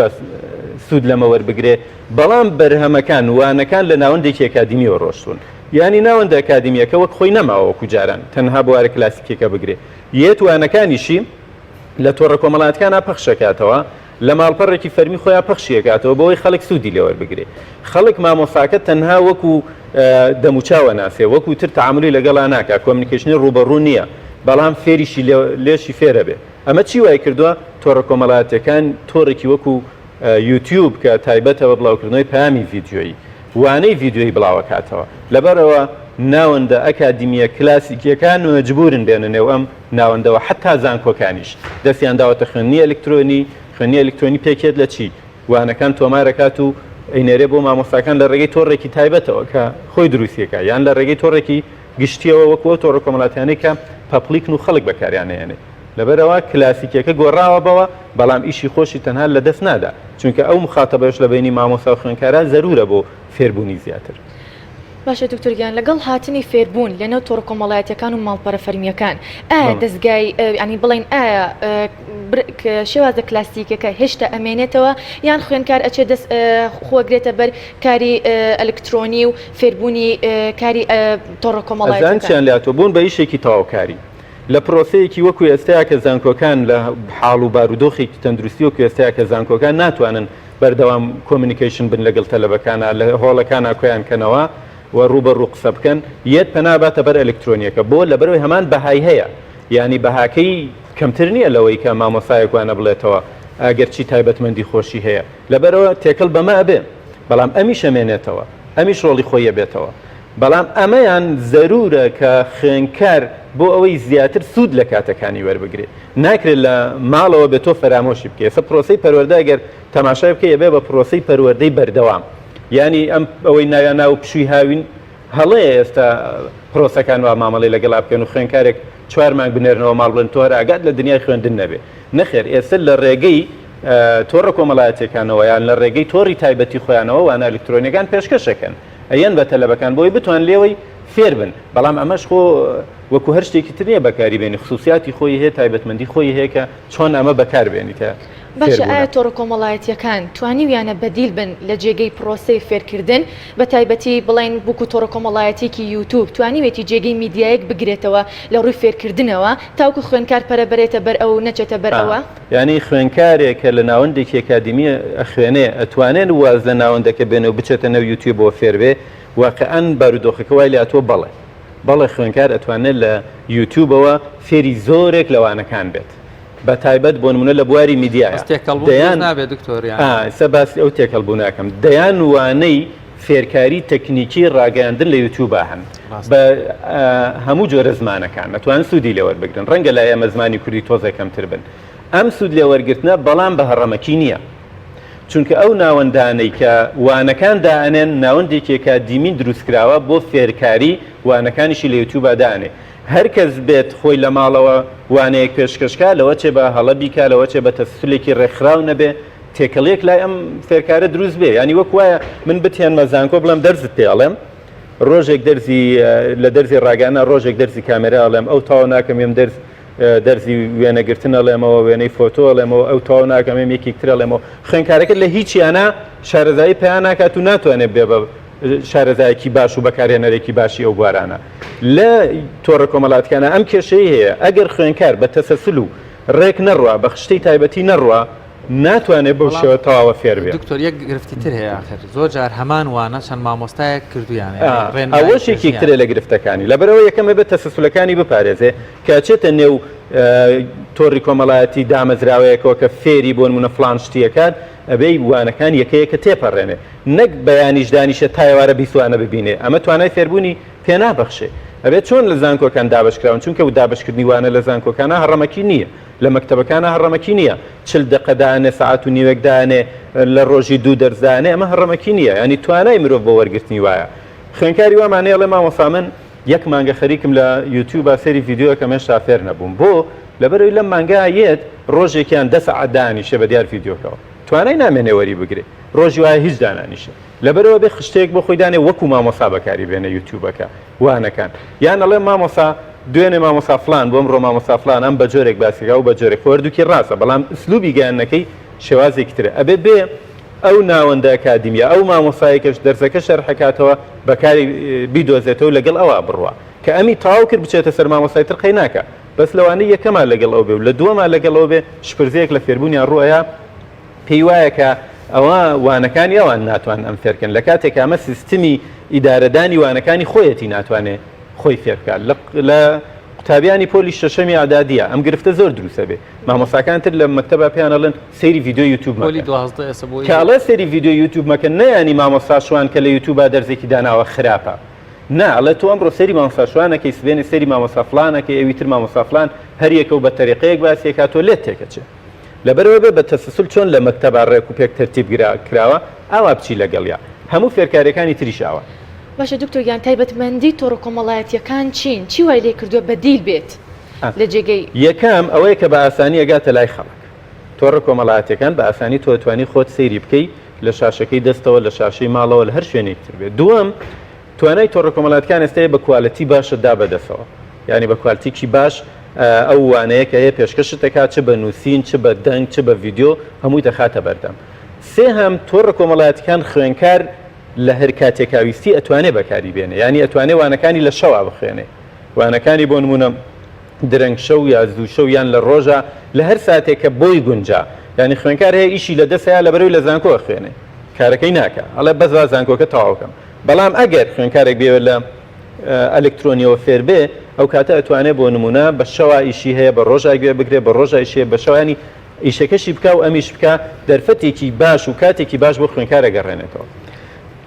سوود لەمە وەربگرێ بەڵام بەرهەمەکان وانەکان لە ناوەندێکی ئەکادیمیەوە ڕۆشتون یانی ناوەندە ئەکادیمیەکە وەک خۆی نەماوە وەکو جاران تەنها بوارە کلاسیکێکە بگرێ یەت وانەکانیشی لە تۆڕە کۆمەڵاتیانە پەخشەکاتەوە لە ماڵپەڕێکی فەرمی خۆیان پەخشیەکاتەوە بۆەوەی خەڵک سوودی لێوە بگرێ خەڵک مامۆساکە تەنها وەکو دەموچاوە ناسێ وەکو تر تەعاملی لەگەڵا ناکات کۆمیونیکیشنی ڕوبەڕوو نییە بەڵام فێریشی لێشی فێرە بێ ئەمە چی وای کردووە تۆڕە کۆمەڵاتیەکان تۆڕێکی وەکو یوتیوب کە تایبەتەوە بڵاوکردنەوەی پامی ڤیددیۆیی وانەی ڤیددیۆی بڵاوەکاتەوە لەبەرەوە ناوەندە ئەکادیمیە کلاسیکیەکان مەجبورن بێنە نێو ئەم ناوەندەوە حتا زانکۆکانیش دەستیان داوەتە خوێندنی ئەلکترۆنی پێکێت لە چی وانەکان تۆمارەکات و ئەینێرێ بۆ مامۆستاکان لە ڕێگەی تۆڕێکی تایبەتەوە کە خۆی دروستیەکە یان لە ڕێگەی تۆڕێکی گشتیەوە وەکوە تۆڕە کۆمەڵاتیانەی کە پەپلیکن و خەڵک بەکاریانێنێ لەبەرەوە کلاسیکەکە گۆڕاوە بەوە بەڵام ئیشی خۆشی تەنها لە دەست نادا چونکە ئەو مخاتەبەش لە بینی مامۆستا و خوێندکارە زەرورە بۆ فێربوونی زیاتر. باشە دکتۆرگیان لەگەڵ هاتنی فێربوون لەنەو تۆڕە کۆمەڵایەتیەکان و ماڵپەرە فەرمیەکان ئایا دەستگای ینی بڵین ئایا شێوازە کلاسیکەکە هێشتا ئەمێنێتەوە یان خوێندکار ئەچێ دەست خۆگرێتە بەر کاری ئەلکترۆنی و فێربوونی کاری تۆڕە کۆمەڵایەتیان لاتۆ بوون بە ئیشێکی تەواوکاری لە پرۆسەیەکی وەکو ئێستایا کە زانکۆکان لە حاڵ و بارودۆخێکی تەندروستی وەکو ئێستایا کە زانکۆکان ناتوانن بەردەوام کۆمیونیکیشن بن لەگەڵ تەلەبەکانە لە هۆڵەکانە کۆیان کەنەوە و ڕوبەڕوو قسە بکەن یەت پەناباتە بەر ئەلکترۆنیەکە بۆ لەبەرەوەی هەمان بەهای هەیە ینی بەهاکەی کەمتر نییە لەوەی کە مامۆسایەکوانە بڵێتەوە ئەگەرچی تایبەتمەندی خۆشی هەیە لەبەرەوە تێکەڵ بەمە ئەبێ بەڵام ئەمیش ئەمێنێتەوە ئەمیش ڕۆڵی خۆیە بێتەوە بەڵام ئەمەیان زەرورە کە خوێندکار بۆ ئەوەی زیاتر سوود لە کاتەکانی وەربگرێت ناکرێت لە ماڵەوە بێت تۆ فەرامۆشی بکە ئێستا پرۆسەی پەروەردە ئەگەر تەماشای بکە بێ بە پرۆسەی پەروەردەی بەردەوام ینی ئەم ئەوەی ناویان ناو پشووی هاوین هەڵەیە ئێستا پرۆسەکان وا مامەڵی لەگەڵا بکەن و خوێندکارێک 4 مانگ بنێرنەوە ماڵ بڵێن تۆ ئاگات لە دنیای خوێندن نەبێ نەخێر ئێستا لە ڕێگەی تۆڕە کۆمەڵایەتیەکانەوە یان لە ڕێگەی تۆڕی تایبەتی خۆیانەوە وانە ئەلکترۆنیەکان پێشکەشەکەن ئەیەن بە تەلەبەکان بۆی بتوان لێوەی فێر بن بەڵام ئەمەش خۆ وەکو هەر شتێکی تر نییە بەکاری بێنی خصوصیاتی خۆی هەیە تایبەتمەندی خۆی هەیە کە چۆن ئەمە بەکار بێنیتە باشە ئایا تۆڕە کۆمەڵایەتیەکان توانیویانە بەدیل بن لە جێگەی پرۆسەی فێرکردن بە تایبەتی بڵێن بووکو تۆڕە کۆمەڵایەتیەکی یوتیوب توانیوێتی جێگەی میدیایەک بگرێتەوە لە ڕووی فێرکردنەوە تاوکو خوێندکار پەرەبەرێتە بەر ئەو نەچێتە بەر ئەوە ینی خوێندکارێک کە لە ناوەندێکی ئەکادیمی ئەخوێنێ ئەتوانێن واز لە ناوەندەکە بێنەوە بچێتە نەو یوتیوب بۆ فێربێ واقعەن بارودۆخەکە وای لاتۆ بەڵێ خوێندکار ئەتوانێت لە یوتیوبەوە فێری زۆرێک لەوانەکان بێت بە تایبەت بۆ نمونە لە بواری میدیایە سە باسی ئەو تێکەڵبوو ناکەم دەیان وانەی فێرکاری تەکنیکی ڕاگەاندن لە یوتیوبە هەن بە هەموو جۆرە زمانەکان ئەتوان سوودی لێوەربگرن ڕەنگە لای ئێمە زمانی کوردی تۆزە کەمتر بن ئەم سوود لێوەرگرتنە بەڵام بە هەڕەمەکی نییە چونکە ئەو ناوەندانەی کە وانەکان دائنێن ناوەندێکێکە دیمین دروستکراوە بۆ فێرکاری وانەکانیشی لە یوتیوبە دانێ هەر کەس بێت خۆی لە ماڵەوە وانەیەک پێشکەشکا لەوە چێ بە هەڵە بیکا لەوە چێ بە تەسفلێکی ڕێکخراو نەبێ تێکەڵەیەک لای ئەم فێرکارە دروست بێ ینی وەک وایە من بتێنمە زانکۆ بڵێم دەرزت پێڵێم ڕۆژێک دەرزی لە دەرزی ڕاگانە ڕۆژێک دەرزی کامێرا ئەڵێم ئەو تاوە ناکەم ێم دەرزی وێنەگرتن ئەڵێمەوە وێنەی فۆتۆ ئەڵێمەوە ئەو تاوە ناکەم ێم یەکێکتر ئەڵێمەوە خوێندکارەکەت لە هیچیانە شارەزایی پێیان ناکات و ناتوانێت بێ بە شارەزایەکی باش و بەکارهێنەرێکی باشی ئەو بوارانە لە تۆڕە کۆمەڵاتیانە ئەم کێشەی هەیە ئەگەر خوێندکار بە تەسەسل و ڕێک نەڕوە بە خشتەی تایبەتی نەڕوە ناتوانێت بەو شێوە تەواوە فێر بێت دکتۆر یەک گرفتی تر هەیە آخر زۆر جار هەمان وانە چەند مامۆستایەک کردویانە ئەوەشێکی ترە لە گرفتەکانی لەبەرەوە یەکەمە بێت تەسەسولەکانی بپارێزێ کە چێتە نێو تۆڕی کۆمەڵایەتی دامەزراوەیەکەوە کە فێری بۆ نمونە فڵان شتیەکات ئەبێی وانەکان یەکەیەکە تێپەڕێنێ نەک بەیانیش دانیشە تایوارە بیسوانە ببینێ ئەمە توانای فێربوونی پێنابەخشێ ئەبێت چۆن لە زانکۆکان دابشکراون چونکە و دابشکردنی وانە لە زانکۆکانە هەڕەمەکی نییە لە مەکتەبەکانە هەڕەمەکی نییە 40 دقەدانێ سەعات و نیوەکدانێ لە ڕۆژی 2 دەرزانێ ئەمە هەڕەمەکی نییە ینی توانای مرۆڤ بۆ وەرگرتنی وایە خوێندکاری وامانەیە ئەڵێ مامۆستا من یەک مانگە خەریکم لە یوتیوب سەری ڤیدیۆکە مێشتا فێر نەبووم بۆ لەبەرەوەی لەم مانگایەت ڕۆژێکیان 10 سەعات دانیشە بە دیار ڤیدیۆکەوە توانای نامێنێ وەری بگرێ ڕۆژی وایە هیچ دانانیشە لەبەرەوە بێ خشتێک بۆ خۆی دانێ وەکو مامۆستا بەکاری بێنە یوتیوبەکە وانەکان یان ئەڵێ مامۆستا دوێنێ مامۆستا فلان بۆم ڕۆ مامۆستا فلان ئەم بە جۆرێک باسیکا و بە جۆرێک خۆردووکی ڕاستە بەڵام ئسلوبی گەیاندنەکەی شێوازێکی ترە ئەبێ بێ ئەو ناوەندە ئەکادیمیە ئەو مامۆستایەکەش دەرسەکە شەرحەکاتەوە بەکاری بیدۆزێتەوە لەگەڵ ئەوە بڕوە کە ئەمی تاو کرد بچێتە سەر مامۆستای تر قەی ناکە بەس لەوانەیە یەکەمان لەگەڵ ئەو بێ و لە دووەمان لەگەڵەوە بێ شپرزەیەک لە فێربوونیان ڕوەیە پێی وایە کە ئەوە وانەکانی ئەوان ناتوان ئەم فێرکەن لە کاتێک ئەمە سیستمی ئیدارەدانی وانەکانی خۆیەتی ناتوانێت خۆی فێرکات لە قوتابیانی پۆلی شەشەمی ئادادیە ئەم گرفتە زۆر دروستە بێ مامۆستاکان تر لە مەکتەبە پێیانەڵێن سەیری ڤیدیۆ یوتیوب کاڵە سەیری ڤیدیۆ یوتیوب مەکەن نەیانی مامۆستا شوان کە لە یوتیوبا دەرزێکی داناوە خراپە نا ئەڵێ تۆ ئەمڕۆ سەیری مامۆستا شوانەکەی سبێنێ سەیری مامۆستا فڵانەکەی ئەوی تر مامۆستا فڵان هەر یەکە و بە تەریقەیەک باسیێکا تۆ لێت تێکەچێ لەبەرەوە بێ بە تەسەسل چۆن لە مەکتەبا ڕێک و پێک تەرتیب کراوە ئاوا بچی لەگەڵیا هەموو فێرکارەکانی تریشاوە باشە دکتۆریان تایبەتمەندی تۆڕە کۆمەڵایەتیەکان چین چی وای لێ کردووە بەدیل بێت لە جێگەی یەکەم ئەوەیە کە بە ئاسانی ئەگاتە لای خەڵک تۆڕە کۆمەڵایەتیەکان بە ئاسانی تۆ توانی خۆت سەیری بکەی لە شاشەکەی دەستەوە لە شاشەی ماڵەوە لە هەر شوێنێک تر بێت دووەم توانای تۆڕە کۆمەڵایەتیەکان ئێستا بە کوالەتی باشە دا بەدەستەوە یعنی بە کوالتیکی باش ئەو وانەیە کە هەیە پێشکەشت دەکات چ بە نووسین چ بە دەنگ چ بە ڤیدیۆ هەمووی دەخاتە بەردەم سێهەم تۆڕە کۆمەڵایەتیەکان خوێنکار لە هەر کاتێکاویستی ئەتوانێ بەکاری بێنێ ینی ئەتوانێ وانەکانی لە شەوا بخوێنێ وانەکانی بۆ نمونە درەنگ شەو یا زوو شەو یان لە ڕۆژە لە هەر ساتێک کە بۆی گونجا ینی خوێنکار هەیە ئیشی لە دەسەیە لە بەرەوەی لە زانکۆ خوێنێ کارەکەی ناکە ئەڵێ بەزوا زانکۆکە تەواوکەم بەڵام ئەگەر خوێنکارێک بێوە لە ئەلکترۆنیەوە فێر بێ ئەو کاتە ئەتوانێ بۆ نمونە بە شەوا ئیشی هەیە بە ڕۆژای گوێ بگرێ بە ڕۆژای ئیشێ بە شەوانی ئیشەکەشی بکە و ئەمیش بکە دەرفەتێکی باش و کاتێکی باش بۆ خوێنکارە گەڕێنێتەوە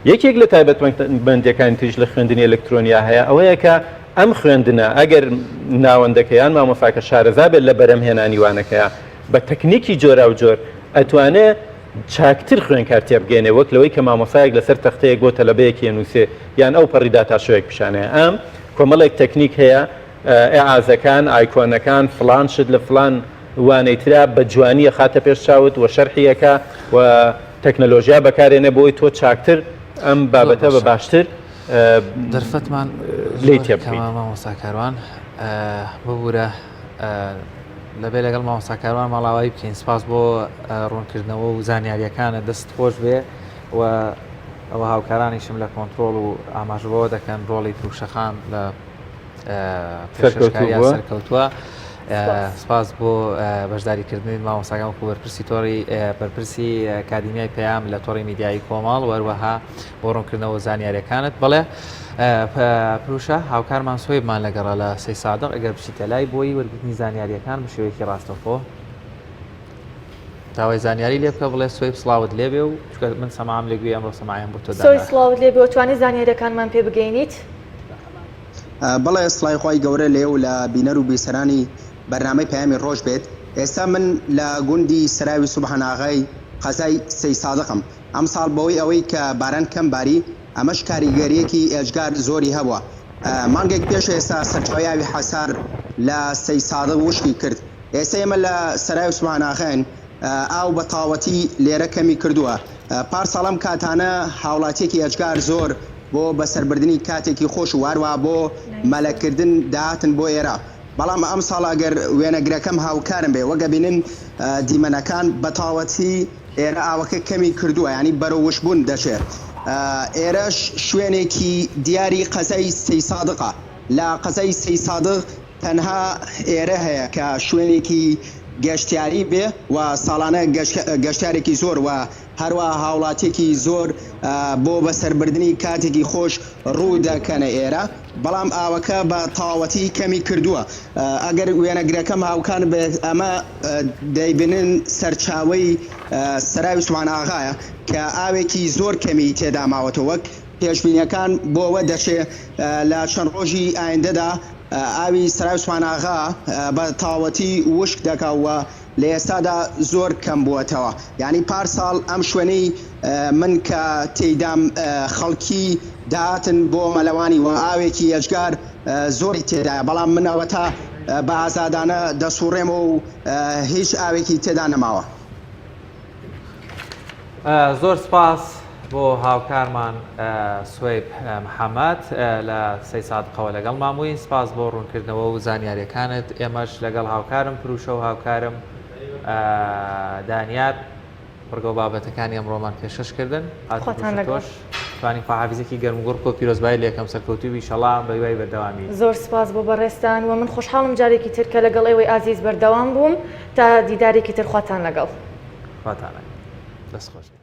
یەکێک لە تایبەتمەندیەکانی تریش لە خوێندنی ئەلکترۆنیا هەیە ئەوەیە کە ئەم خوێندنە ئەگەر ناوەندەکەیان مامۆستاکە شارەزا بێت لە بەرەمهێنانی وانەکەیە بە تەکنیکی جۆرا و جۆر ئەتوانێت چاکتر خوێنکار تێبگەێنێ وەک لەوەی کە مامۆسایەک لەسەر تەختەیەک بۆ تەلەبەیەکی نووسێ یان ئەو پەڕیدا تا شوێک پیشانەیە ئەم کۆمەڵێک تەکنیک هەیە ئاعازەکان ئایکۆنەکان فلان شت لە فلان وانەی ترا بە جوانیە خاتە پێش چاوت و شەرحیەکە و تەکنەلۆژیا بەکارێنێ بۆی تۆ چاکتر ئەم بابەتە بە باشتر دەرفەتمان لی تێبکەین مامۆستاکاروان ببوورە لەبێ لەگەڵ مامۆستاکاروان ماڵاوایی بکەین سپاس بۆ ڕوونکردنەوە و زانیاریەکانە دەست خۆش بێ و ئەوە هاوکارانیشم لە کۆنتترۆل و ئاماژبەوە دەکەن ڕۆڵی تووشەخان لە پێشکەشکاریان سەرکەوتووە سپاس بۆ بەشداریکردنی مامۆستاکان و بەرپرسی تۆڕی بەرپرسی ئەکادیمیای پەیام لە تۆڕی میدیایی کۆماڵ وەروەها بۆ ڕوونکردنەوە زانیاریەکانت بڵێ پروشە هاوکارمان سوێبمان لەگەڕا لە سەی سادق ئەگەر بچیتە لای بۆی وەرگرتنی زانیاریەکان بە شێوەیەکی ڕاستەوخۆ داوای زانیاری لێ بکە بڵێ سوێب سڵاوت لێبێ و من سەمام لێگوێ ئەمڕۆ سەماعیم بۆ تۆ سۆی سڵاوت لێبێ توانی زانیاریەکانمان پێ بگەینیت بەڵێ سڵای خۆی گەورە لێ و لە بینەر و بیسەرانی بەرنامەی پەیامی ڕۆژ بێت ئێستا من لە گوندی سراوی سوبحاناغای قەزای سەی سادقم ئەم ساڵ بەوەی ئەوەی کە باران کەم باری ئەمەش کاریگەریەکی ئێجگار زۆری هەبووە مانگێک پێش ئێستا سەرچاوی حەسار لە سەی سادق وشکی کرد ئێستا ئێمە لە سراوی سوبحاناغاین ئاو بە تاوەتی لێرە کەمی کردووە پارساڵەم کاتانە هاوڵاتیەکی ئێجگار زۆر بۆ بەسەربردننی کاتێکی خۆش و واروە بۆ مەلەکردن داهاتن بۆ ئێرە بەڵام ئەم ساڵ ئەگەر وێنەگرەکەم هاوکارم بێ وەگە بینن دیمەنەکان بە تاوەتی ئێرە ئاوەکە کەمی کردووە ینی بەرەوشبوون دەچێت ئێرەش شوێنێکی دیاری قەزای سەی سادقە لە قەزای سەی سادق تەنها ئێرە هەیە کە شوێنێکی گەشتیاری بێ و ساڵانە گەشتارێکی زۆر و هەروە هاوڵاتێکی زۆر بۆ بەسەربردننی کاتێکی خۆش ڕوو دەکەنە ئێرە بەڵام ئاوەکە بە تاوەتی کەمی کردووە ئەگەر وێنەگرەکەم هاوکان بێت ئەمە دەیبنن سەرچاوی سەراوی سوبحاناغایە کە ئاوێکی زۆر کەمی تێدا ماوەتە وەک پێشبینیەکان بۆەوە دەچێت لە چەند ڕۆژی ئایندەدا ئاوی سەراوی سوبحاناغا بە تاوەتی وشک دەکەوە لە ئێستادا زۆر کەم بووەتەوە یعنی پارساڵ ئەم شوێنەی من کە تێیدام خەڵکی داهاتن بۆ مەلەوانی و ئاوێکی ئێجگار زۆری تێدایە بەڵام منەوە تا بە ئازادانە دەسوڕێمە و هیچ ئاوێکی تێدا نەماوە زۆر سپاس بۆ هاوکارمان سوێب محەممەد لە سەی سادقەوە لەگەڵ مامووی سپاس بۆ ڕوونکردنەوە و زانیاریەکانت ئێمەش لەگەڵ هاوکارم پروشە و هاوکارم دانیار ڕگە و بابەتەکانی ئەمڕۆمان پێشکەشکردن هاتۆش توانی خواحافیزێکی گەرمگوڕ و پیرۆزبای لە یەکەم سەرکەوتوی ئینشەڵا بە وای بەردەوامی زۆر سپاس بۆ بەڕێستان و من خۆشحاڵم جارێکی تر کە لەگەڵ ئێوەی ئازیز بەردەوام بووم تا دیدارێکی تر خواتان لەگەڵ خواتانە دەست خۆش